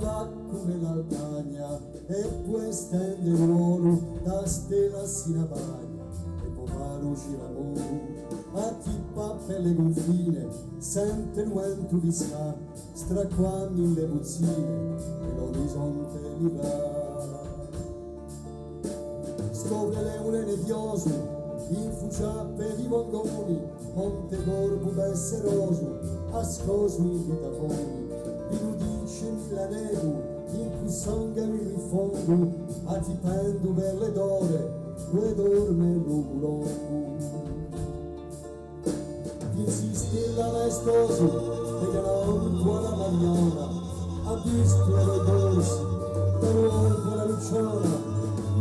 Va come l'Albania e può estendere l'oro da stella sino a bagna e può fare uscire l'amore a chi pappa le confine sente il vento visca stracquando le buzzine e l'orizzonte mi va scopre leone nebbioso, infuciappe di mongoni, monte corpo besseroso, ascoso in vitafoni, riludice mille nebu, in cui songa mi rifondo, a ti pendo per le dore, dove dorme l'ugulongo. Insistella maestoso, e galonco alla magnona, ha visto le dorsi, per uomo la lucciona,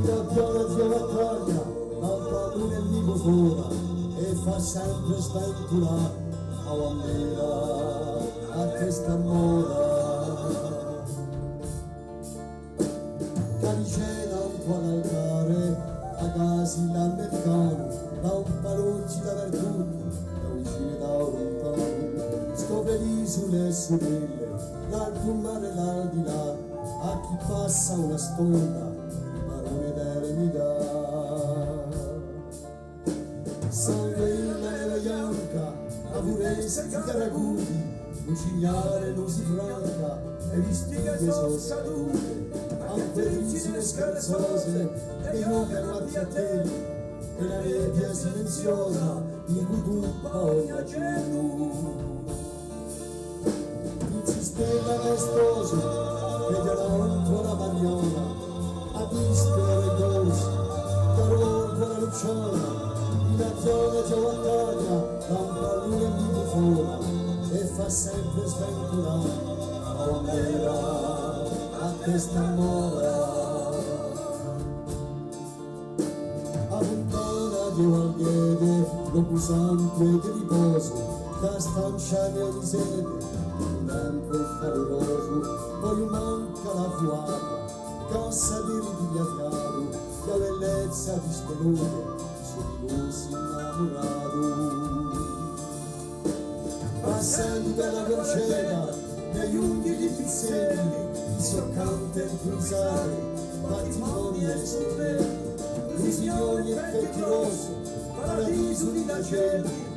la viola zia battaglia, la padrone il vivo vola, e fa sempre sventura, a bandera, a questa moda. Calicena un po' all'altare, a casi l'americano, da un palocci da verdura, da lontano, scopre l'isole e sorelle, l'alto mare l'aldilà, a chi passa una stonda, il barone d'Eremida. Sangue in la neve bianca, a purezza di Caragudi, un cignare non si franca, e vestite sono scadute, anche risine scherzose, e io per marziatelli, e la nebbia silenziosa, in cui tuppa ogni accenno. Insisteva maestoso, vegliando la magnola, ha visto le dorsi, carone con la lucciona, la viola già battaglia, da un pallone di buffona, e fa sempre sventurare, a bandera, a testa mora. Al piede, lo pulsante di riposo, da stanciare ogni sede, un tempo caloroso, poi manca la fuata, cassa di ripigliafiato, la bellezza di stelone, su di lui si innamorato. Passando per la crociera, negli unghi di pizzelli, il soccante impulsare, patrimoni e stelle, visioni e petti rossi, paradiso di nacelli,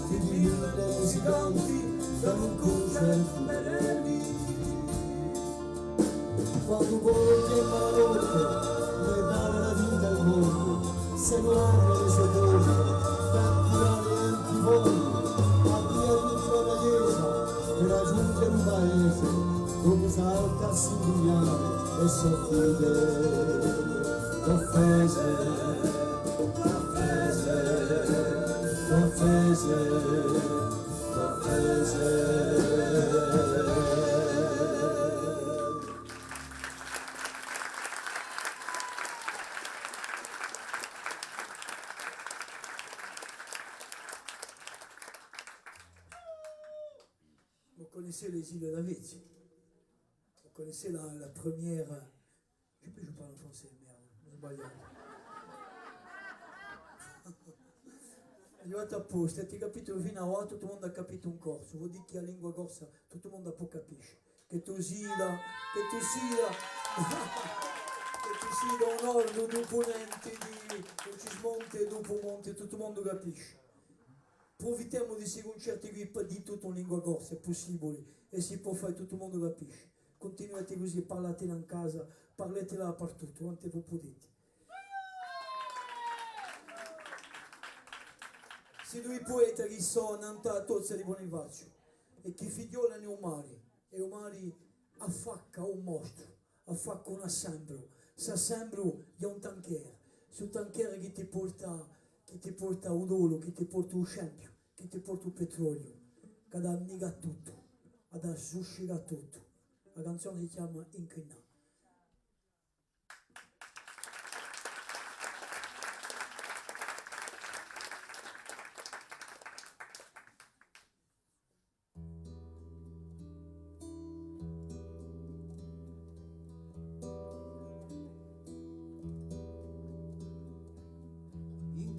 che di mille musicanti danno un concerto benelli. Quando volti e malotte, le dare la vita al mondo, se non hanno le sue cose, per tirare enti voli, apri all'intra la chiesa, per raggiungere un paese, dove salta a simboliare e soffrire. Offese, offese, offese, offese. Vous connaissez les îles David? Vous connaissez la première... Je sais plus, je parle en français, merde. Arrivato apposta, ti capito fino a ora, tutto il mondo ha capito un corso, vuol dire che la lingua corsa tutto il mondo può capisce, che tu sia un nord, un ponente, di Cismonte, dopo monte, tutto il mondo capisce. Approfittiamo di questi concerti qui di tutto in lingua corsa, è possibile, e si può fare, tutto il mondo capisce. Continuate così, parlatela in casa, parlatela dappertutto, quante voi potete. Se due poeti che sono a Tozza di Bonifacio e che figliola un mare, e un mare affacca un mostro, affacca un assembro, s'assembro è un tanchiere, su tanchiere che ti porta un dolo, che ti porta un scempio, che ti porta un petrolio, che ad anniga tutto, ad assuscita tutto. La canzone si chiama Inquina.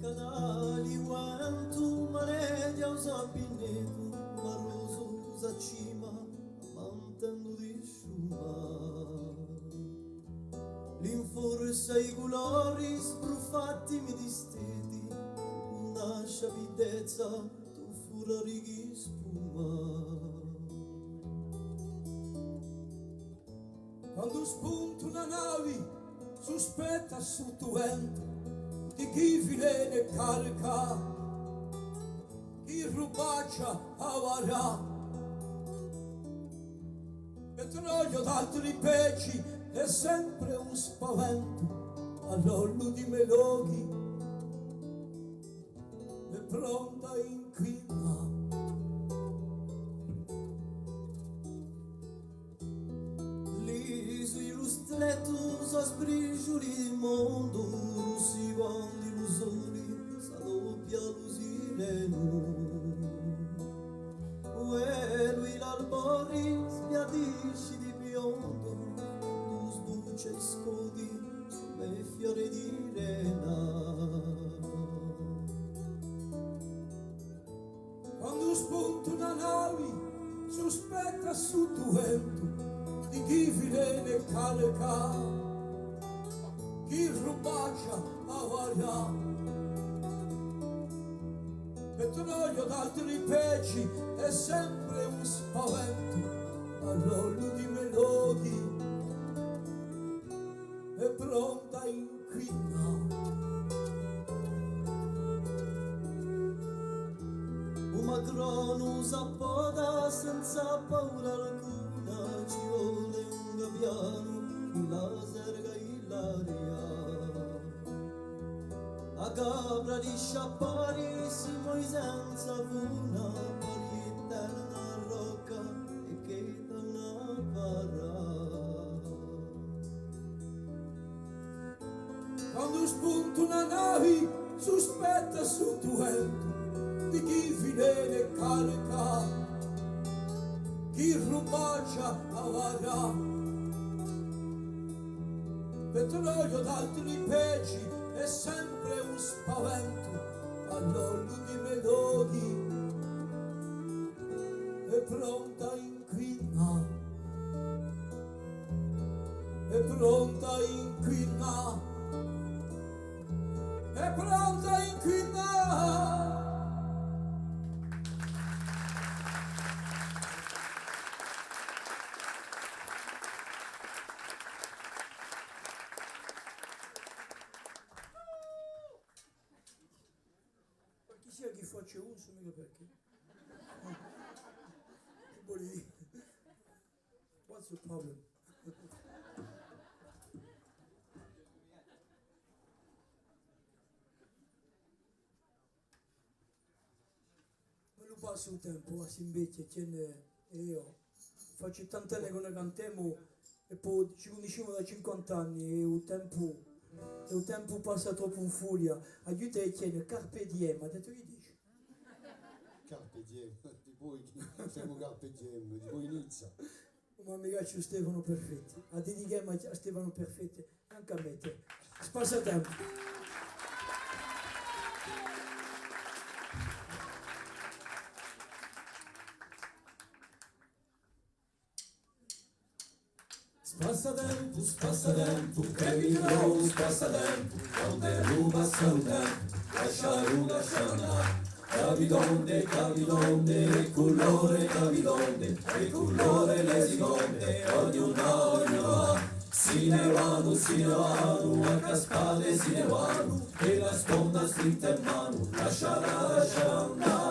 Canali quanto manedia usa pinneto marroso usa cima mantendo di sciuma l'inforza i colori sbruffati mi disteti una sciavidezza tu fura righi spuma quando spunta una nave sospetta sotto vento di chi viene carica, chi rubaccia avarà, petrolio d'altri peci è sempre un spavento all'ollo di meloghi e pronta inquina. Rustletos aos brijuri di mondo, si quando illusori, s'adoppia l'usireno. E lui l'albori sbiadisci di biondo, tu sbuccia e scodi come fiore di rena. Quando spunta una nave sospetta su tu vento di chi viene carica, chi rubaccia avarà, petrolio d'altri peci è sempre un spavento all'olio di melodi è pronta inquina. Un magrone s'appoda senza paura alcuna, ci vuole un gabbiano che la serga in l'aria. A capra di sciappari si muove senza funa, pari eterna rocca e che torna parra. Quando spunta una nave sospetta su tu vento di chi viene carica, chi rubaccia avarà, petrolio d'altri peci è sempre un spavento all'olio di melodi è pronta inquina, è pronta inquina, è pronta inquina. Chi sia chi faccia uso, mica perché. Che vuol dire? What's the problem? Me lo passo un tempo, si invecchia, tiene e io. Faccio tante anni che noi cantiamo e poi ci conosciamo da 50 anni e il tempo passa troppo in furia. Aiuta e tiene, carpe diem, ha detto che dici? Carpe diem, di voi siamo carpe diem, di voi inizia. Ma mi piace Stefano Perfetti, a dedichiamo a Stefano Perfetti, anche a me te. Spassatempo. Spassatempo, che mi trovo spassatempo, quando ruba salutare, lascia andare. Cavidonde, e colore le seconde, ognuno si ne vanno, a caspate si ne vanno, e la sponda scritta in mano, lascia andare.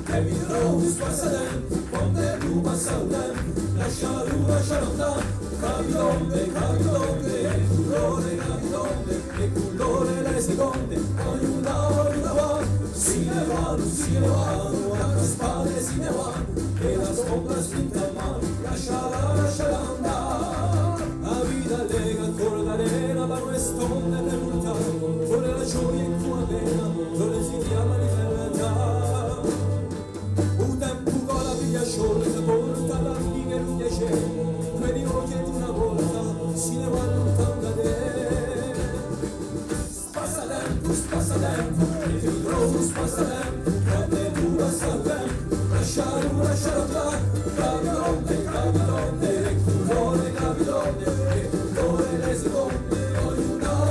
Che mi trovo spassatempo, quando ruba salutare, lascia andare. Cavidonde, e colore le seconde, ognuno va, si ne vanno, a caspare si ne vanno, e la sponda spinta in mano, lascia andare. La vita lega ancora l'arena, ma questo non è lontano, con la gioia in tua pena, dove si chiama libertà. Sciole che porta la figa e lui piacere, quelli occhi di una volta si ne vanno tanto te. Spassatempo, e ti trovo spassatempo, quando tu vas al tempo, lascialo andare. Cavidonde, e colore le seconde, ognuno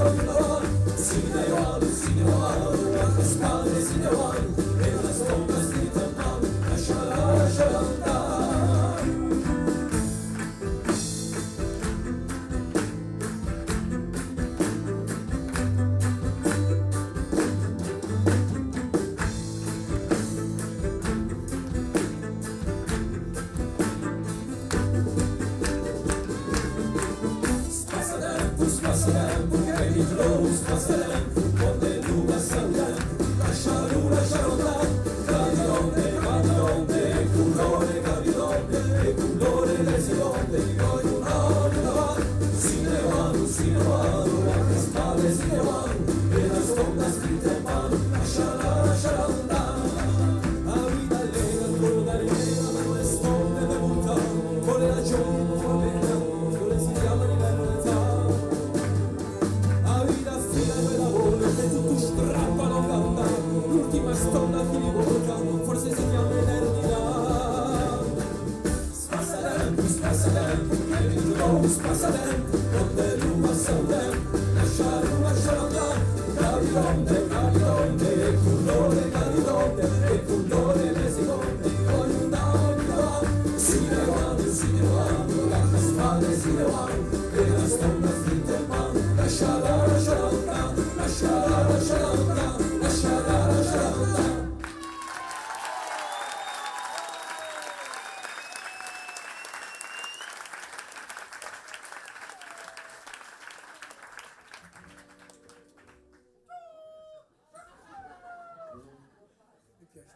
Stonna filivoca, forse si chiama eternità. Spassatempo, spassatempo, che ritrovo spassatempo, donde tu passa un tempo, lasciare andare, capitonde, capitonde, e cullone, capitonde, e cullone, le seconde, ognuno va, si ne vanno, la spade si ne vanno, e la stonna finta in mano, lasciala andare, lasciala andare, lasciala andare. Mi piace.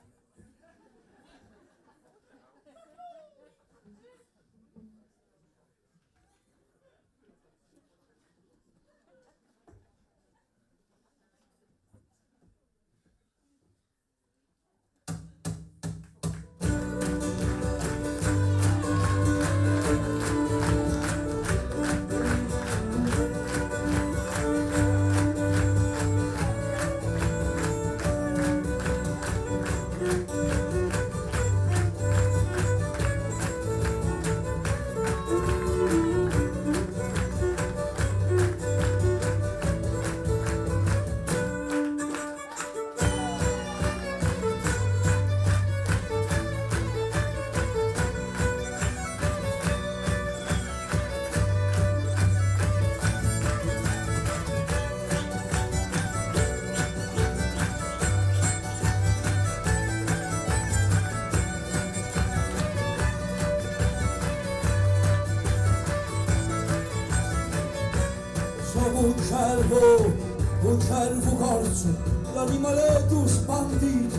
Un cervo corso, l'animaletto spandito,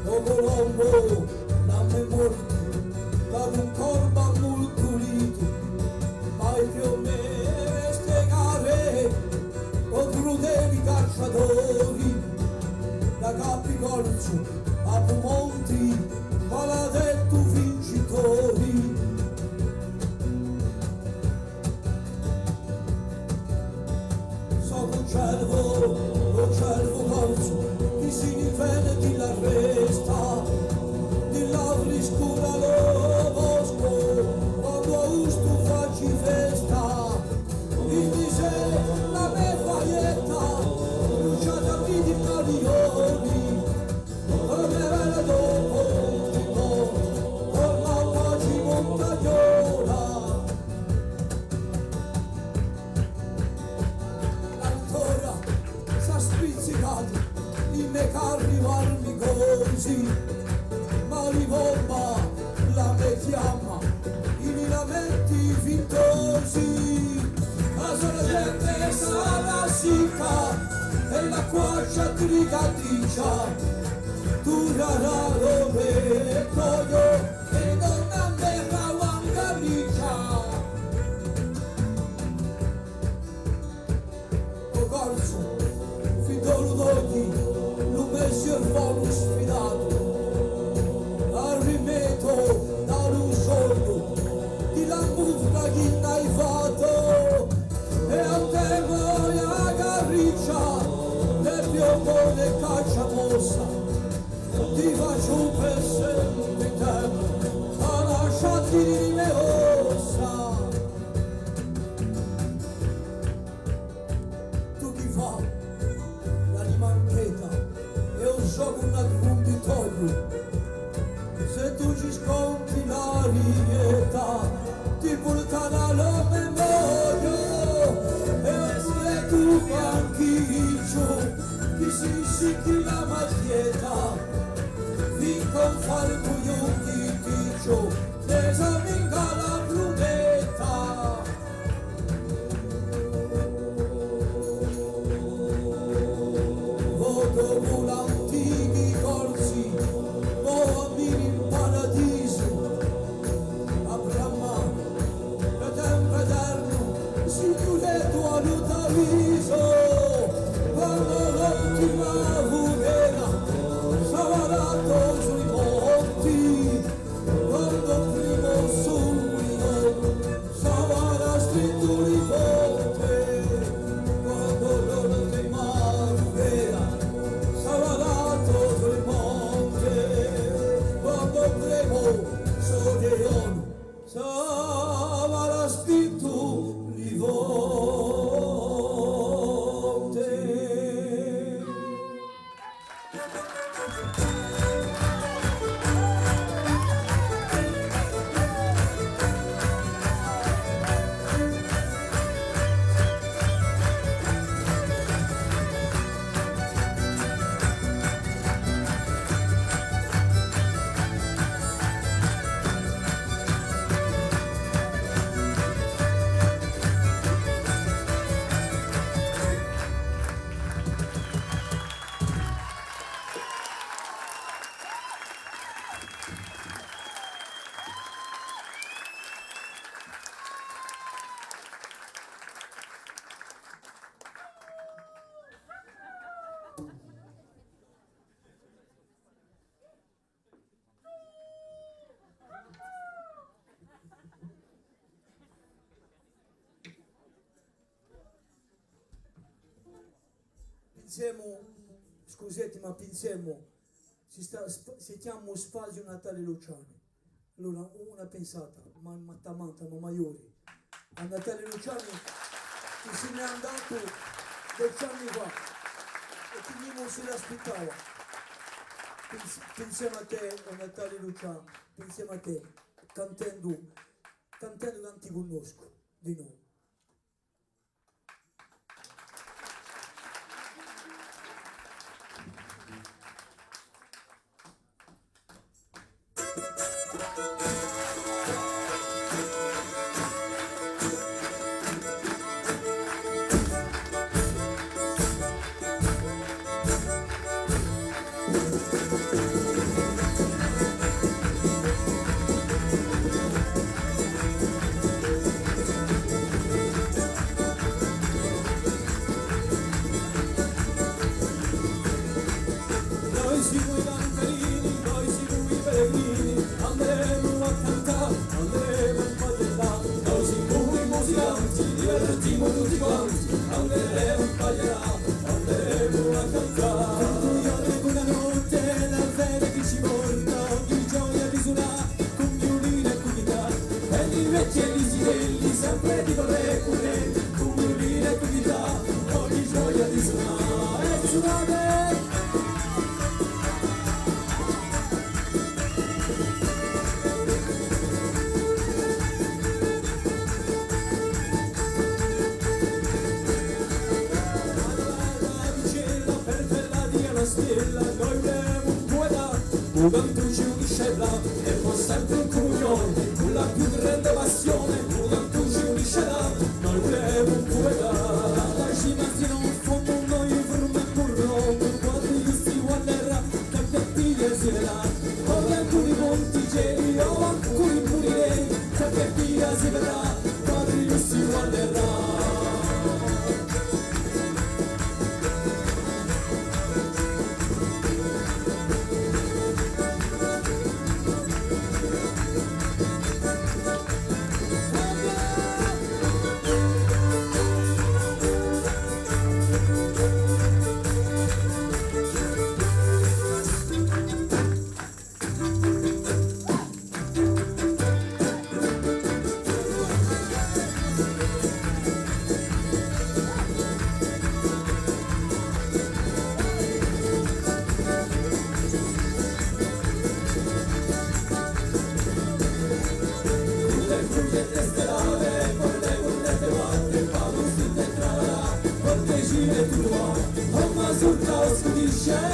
lo colombo, la morto, da un corpo ammultulito, mai più me spiegare, o crudeli cacciatori, da capi corso, a Pumonti, maledetto vincitori. Un cervo corso, chi si difende chi l'arresta, di lavri scura lo bosco, quando a usto facci festa, mi dice la mia faietta, bruciata di marioni, come bella dopo, con la pace montagnola. Spizzicati, in me carri varmi così, ma ribomba la me chiama, i lamenti fintosi, la sola gente sarà sicca, e la quaccia trigaticcia, durerà dove coglio, e non andrà wangaliccia. O corso, figliolo d'oggi, lo messi al fondo sfidato, al rimeto dallo soldo, di la muffa che n'hai fatto, e al tempo la garriccia, le piovone caccia mossa, ti faccio per sempre tempo, a lasciarti di me ossa. Tu chi fa? L'animancheta e un gioco una conditorio, se tu ci sconti la rieta ti portano alla memoria, e se tu panchiccio chi si sicchi la maglietta fin con fare buio di ticcio esaminga la brunetta. Dopo l'antichi corsi, uomini in paradiso, a Brahma, per tempo eterno, si chiude tua l'utariso, quando l'ultima fughera sarà sui monti, quando il primo sogno pensiamo, scusate, ma pensiamo, si chiama Spazio Natale Luciano. Allora, una pensata, ma Mattamanta, ma Maiori, a Natale Luciano che se n'è andato 10 anni fa e quindi non se l'aspettava. Pensiamo a te, a Natale Luciano, pensiamo a te, cantando che non ti conosco, di nuovo. Noi siamo i cantarini, noi siamo i pellegrini, andremo a cantare, andremo a ballare. Noi siamo i musicanti, divertimo tutti quanti, andremo a ballare, andremo a cantare. Cantoriamo quella notte, la fede che ci porta, di gioia di suonare, con violino e cucchietta. E gli vecchi e gli sidelli, sempre di corre, con violino e cucchietta, ogni gioia di suonare. E suonate! Stella, noi vogliamo un poeta, un cantucci unisce là, e poi sempre un comunione, con la più grande passione, un cantucci unisce là, noi vogliamo un poeta. La cima si non fondo, noi forma un burro, quando io si guarderà, che pettine si vedrà, poi alcuni pontigeni, o alcuni purirei, che pettine si vedrà, quando io si guarderà.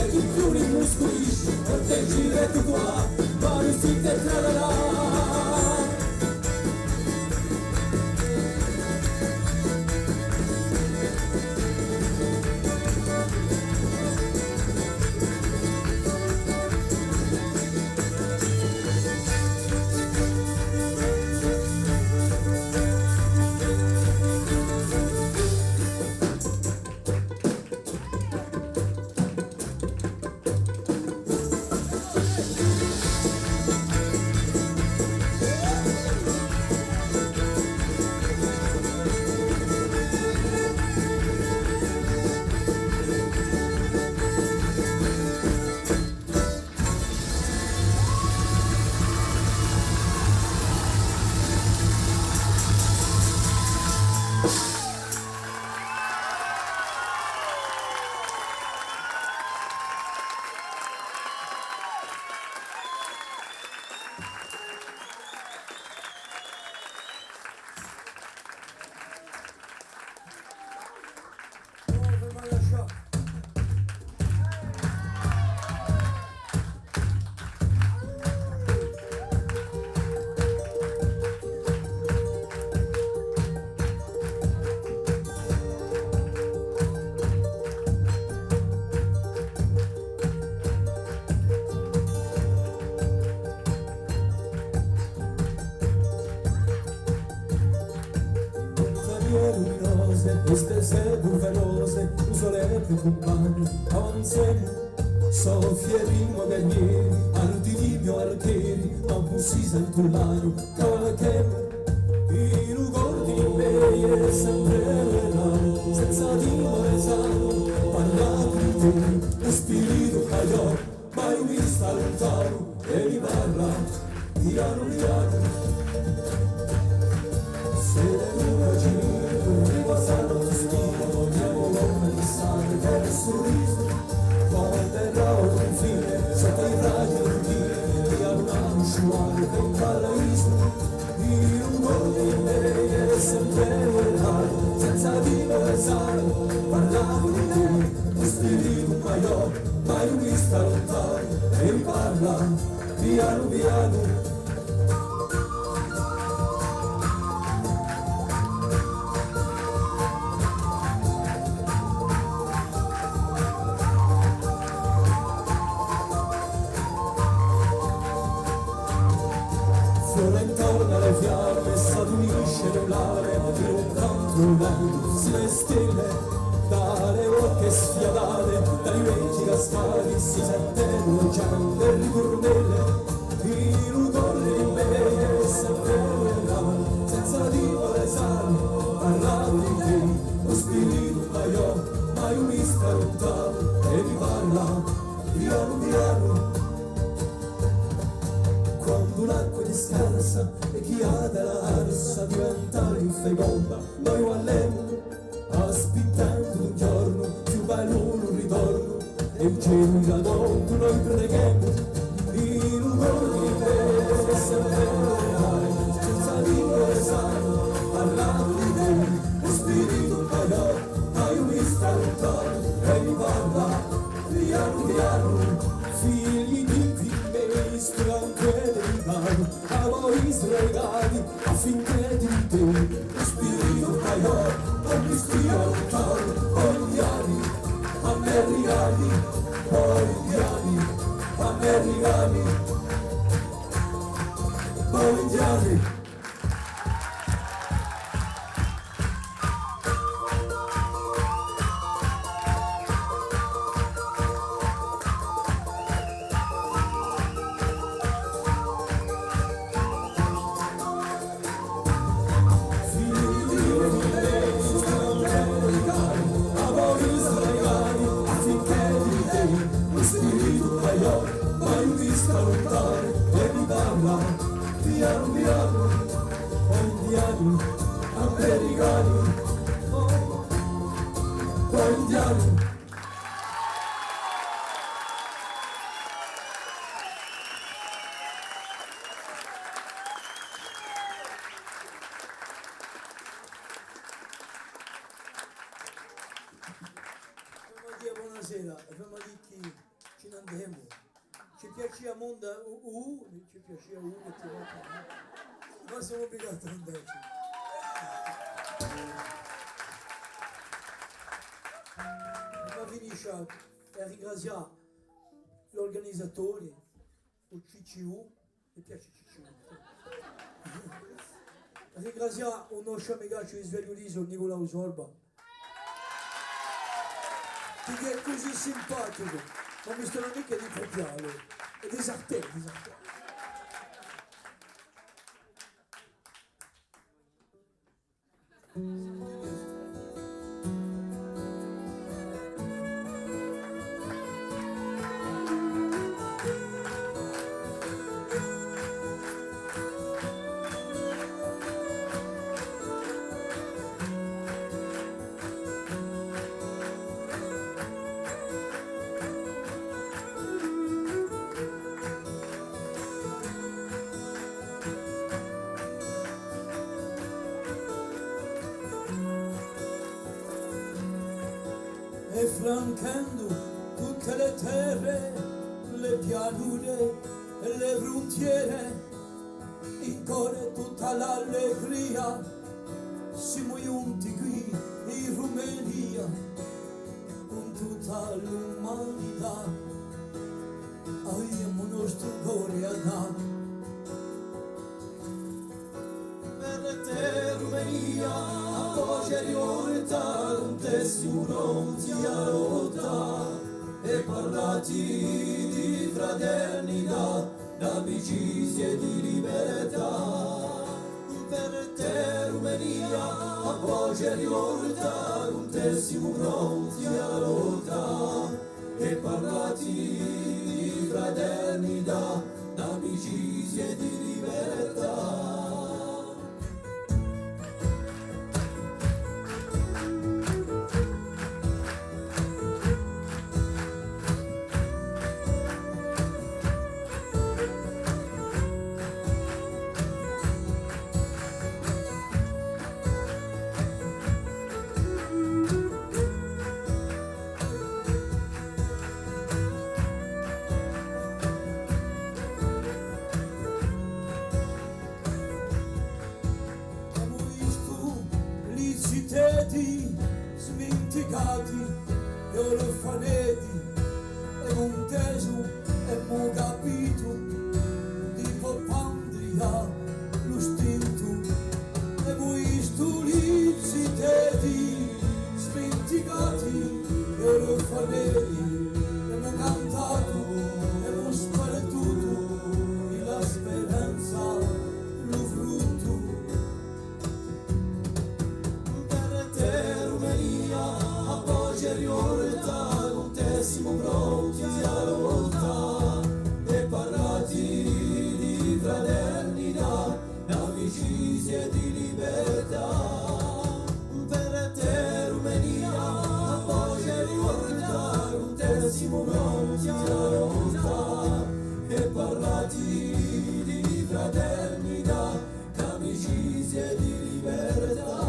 Chi più rimuscolisce, proteggere tu qua, ma riuscite a trarrà. Stesse bufalose, un soletto compagno, avanzemo, soffia prima guerrieri, all'ultimo mio archieri, ma un si sento l'aglio, cavalcamo, in un corpo di me, sempre verrà, senza timore sano, parlato tu, lo spirito caiò, mai mi sta lontano e mi parla piano piano. Se le lune giro, riposano il sospiro, andiamo come il sangue per il sorriso, come terra o confine, sotto i raggi routine, via una sciuale con paradiso. Il rumore di me è sempre lontano, senza dire sano, parlavo di te, lo spirito mai mi sta lontano, e mi parla piano piano. Intorno alle fiamme s'adunisce nell'aria di un canto lento, si le stelle dalle bocche sfiatate, dai vecchi cascati si sentono già le ritornelle, il rumore di me è sempre lontano, senza dire sano, parlavo di te, lo spirito mai mi sta lontano, e mi parla piano piano. Quando l'acqua è scarsa e chi ha della arsa diventa infeconda, noi vallemmo aspettando un giorno più bello un ritorno e un cielo iradondo noi preghiamo il rumore di te è sempre lontano, senza dire sano, parlavo di te, lo spirito mai mi sta lontano e mi parla piano piano. Figli di figli anche delicati, amori slegati affinché di te lo spirito non mi stia lontano. Indiani, americani, indiani, americani, indiani. Piano piano, indiani, americani, indiani. Buonasera, abbiamo detto ci andiamo. Ci piaceva Monda ci piaceva che ti va, ma siamo obbligati ad andarci. Ma finisce a ringraziare gli organizzatori, il CCU, mi piace il CCU. A ringraziare il nostro amico di Sveglio Liso, Nicola Sorba, che è così simpatico. Non mi sto mica di copiarlo, è disarté. E flancando tutte le terre, le pianure e le frontiere, in cuore tutta l'allegria, siamo giunti qui in Rumenia, con tutta l'umanità, abbiamo il nostro cuore a dare. Per te Rumenia, voce di unità, un tessimo pronti a lottare e parlati di fraternità, d'amicizia e di libertà. Per te Rumenia, a voce di unità, un tessimo pronti a lottare fraternità, d'amicizia e di libertà. Smenticati e orfaneti e un teso e mo capito di Popandria lo stinto e voi stuliziteti smenticati e orfaneti e mo cantato e mo spartuto e la speranza lo frutto riorta, non tessimo pronti alla volta e parlati di fraternità, d'amicizia e di libertà. Per te Rumenia, poi riorta, non tessimo pronti alla volta e parlati di fraternità, d'amicizia e di libertà.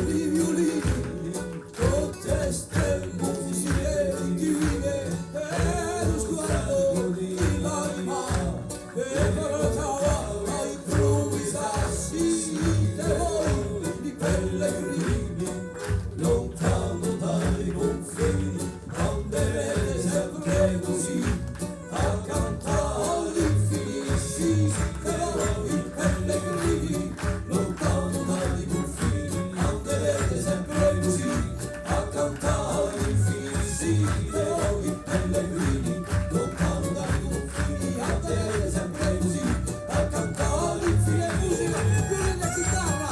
I violini, con teste, musiche divine, e lo sguardo di l'anima, e portava a improvvisarsi di voi, di pellegrini, lontano dai confini, anderete sempre così, a cantare all'infiniti, di voi, pellegrini, lontano dai confini. Sempre così a cantare infiniti e voi pellegrini lontano dai confini a te sempre così a cantare infiniti musica con la chitarra.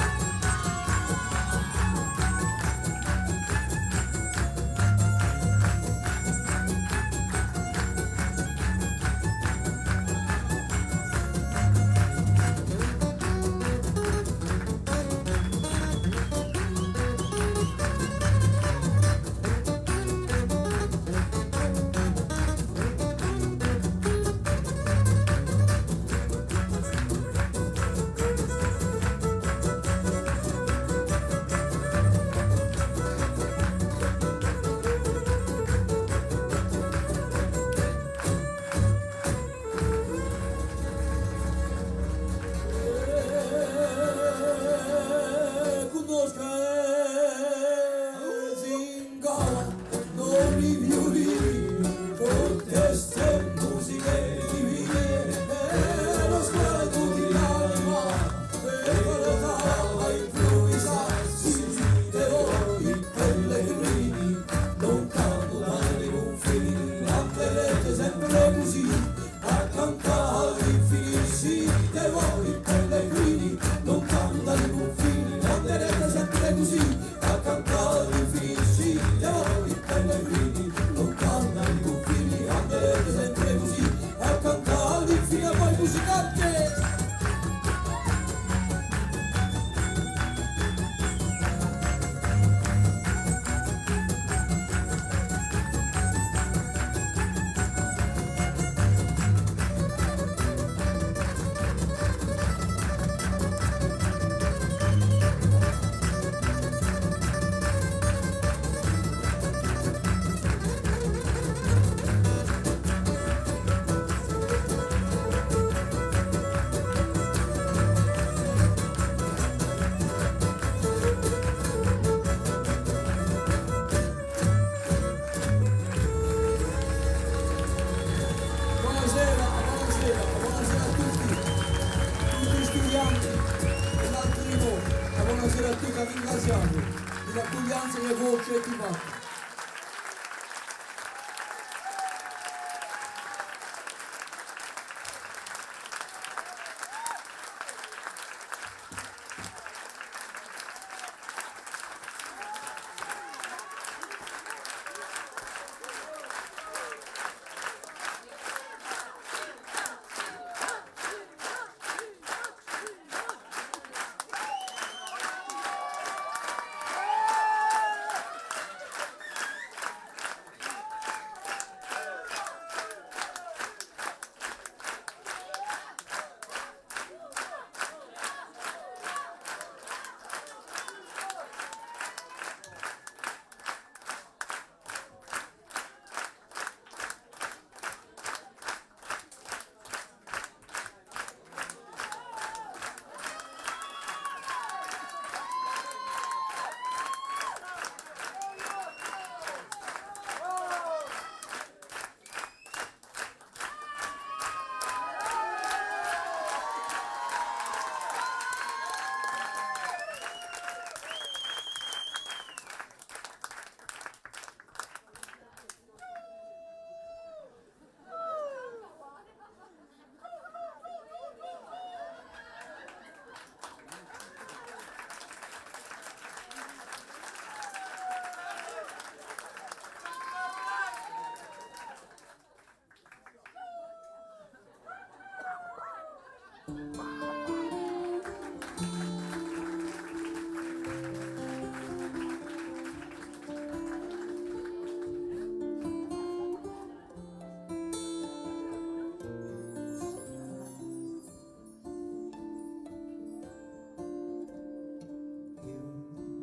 Buonasera a tutti, ringraziamo di l'accoglienza e le voci e ti batti.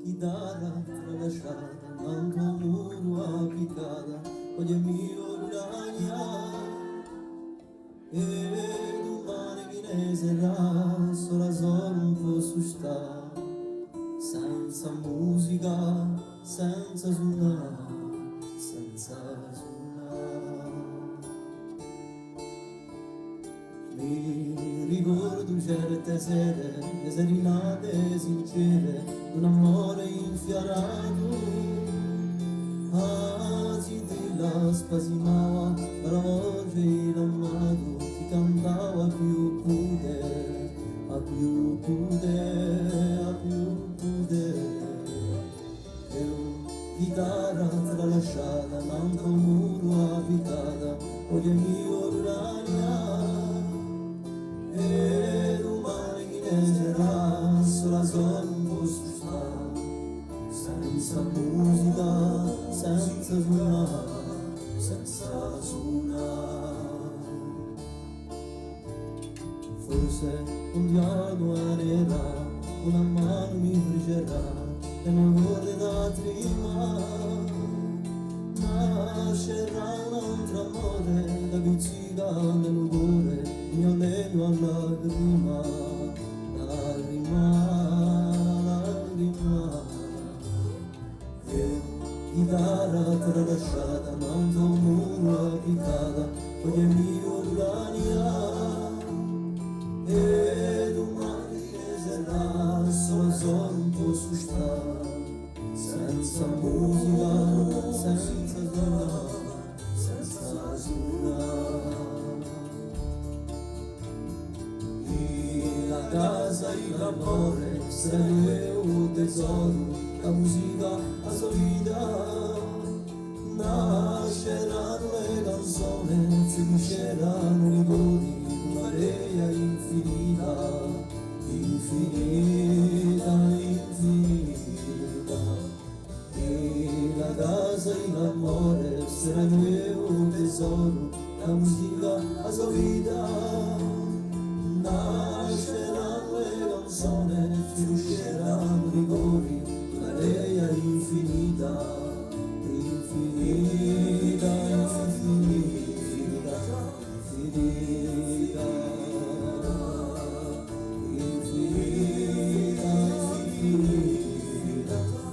Chitarra tralasciata, manco muro applicata, oggi è mio l'urania e domani chi ne sarà, sola solo un po' su sta, senza musica, senza suonare, senza suonare. Mi ricordo certe sere, le serenate sincere, un amore infiarato, si ti la spasimava, la voce l'amato, ti cantava più pude, a più pude, a più pude. Chitarra tralasciata, manco muro applicata, oggi è mio l'urania e domani chi ne sarà, sola solo un po' su sta, senza musica, senza suonare, senza suonare. Forse un giorno arriverà, una mano mi frigerà e non vorrei da prima, nascerà un altro amore da pizzica nell'odore, mio legno alla lacrima, lacrima, lacrima. E chitarra tralasciata, manco muro applicata, oggi è mio l'urania e domani che sarà, solo un po' su sta, senza musica, senza suonare, senza suonare. E la casa e l'amore sarebbe un tesoro, la musica a sua vita, nasceranno le canzoni, ci usciranno i cori, una marea infinita, infinita, infinita. E la casa e l'amore sarebbe un tesoro, la musica a sua vita, nasceranno le canzoni, ci usciranno i cori, una marea infinita, infinita, infinita, infinita, infinita, infinita, infinita, infinita, infinita, infinita.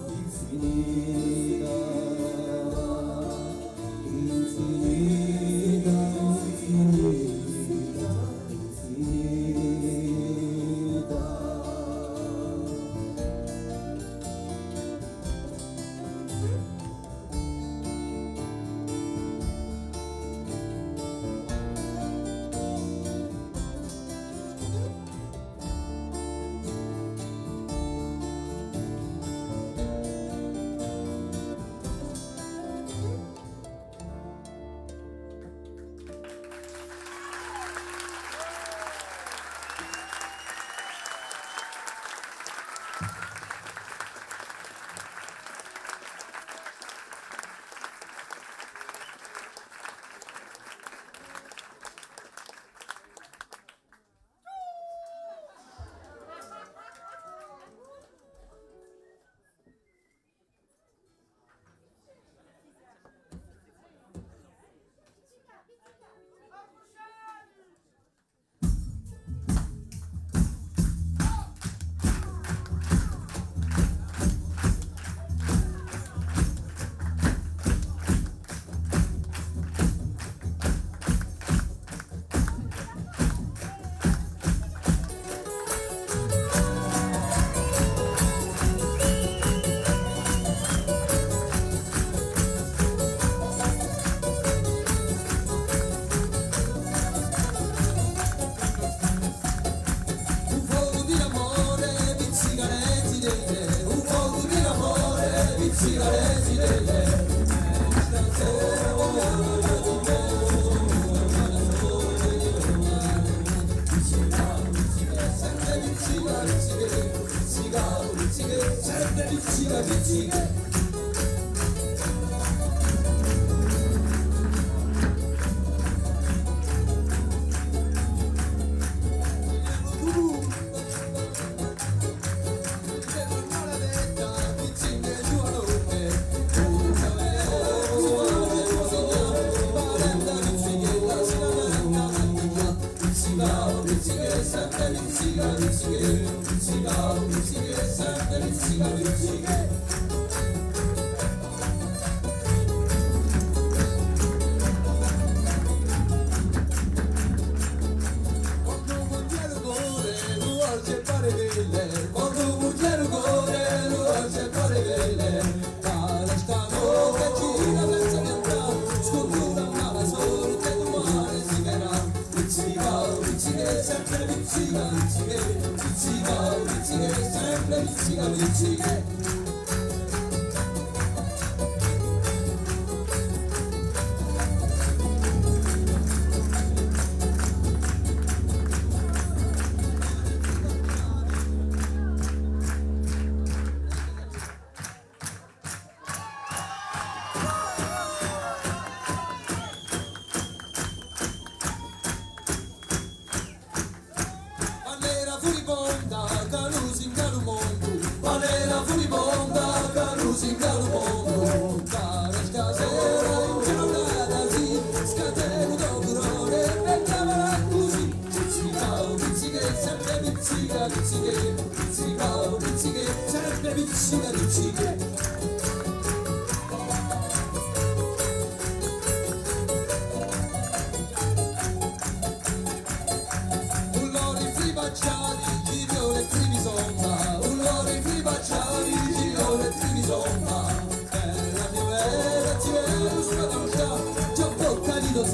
pizziche, sempre pizzica, pizziche.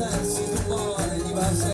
Sensi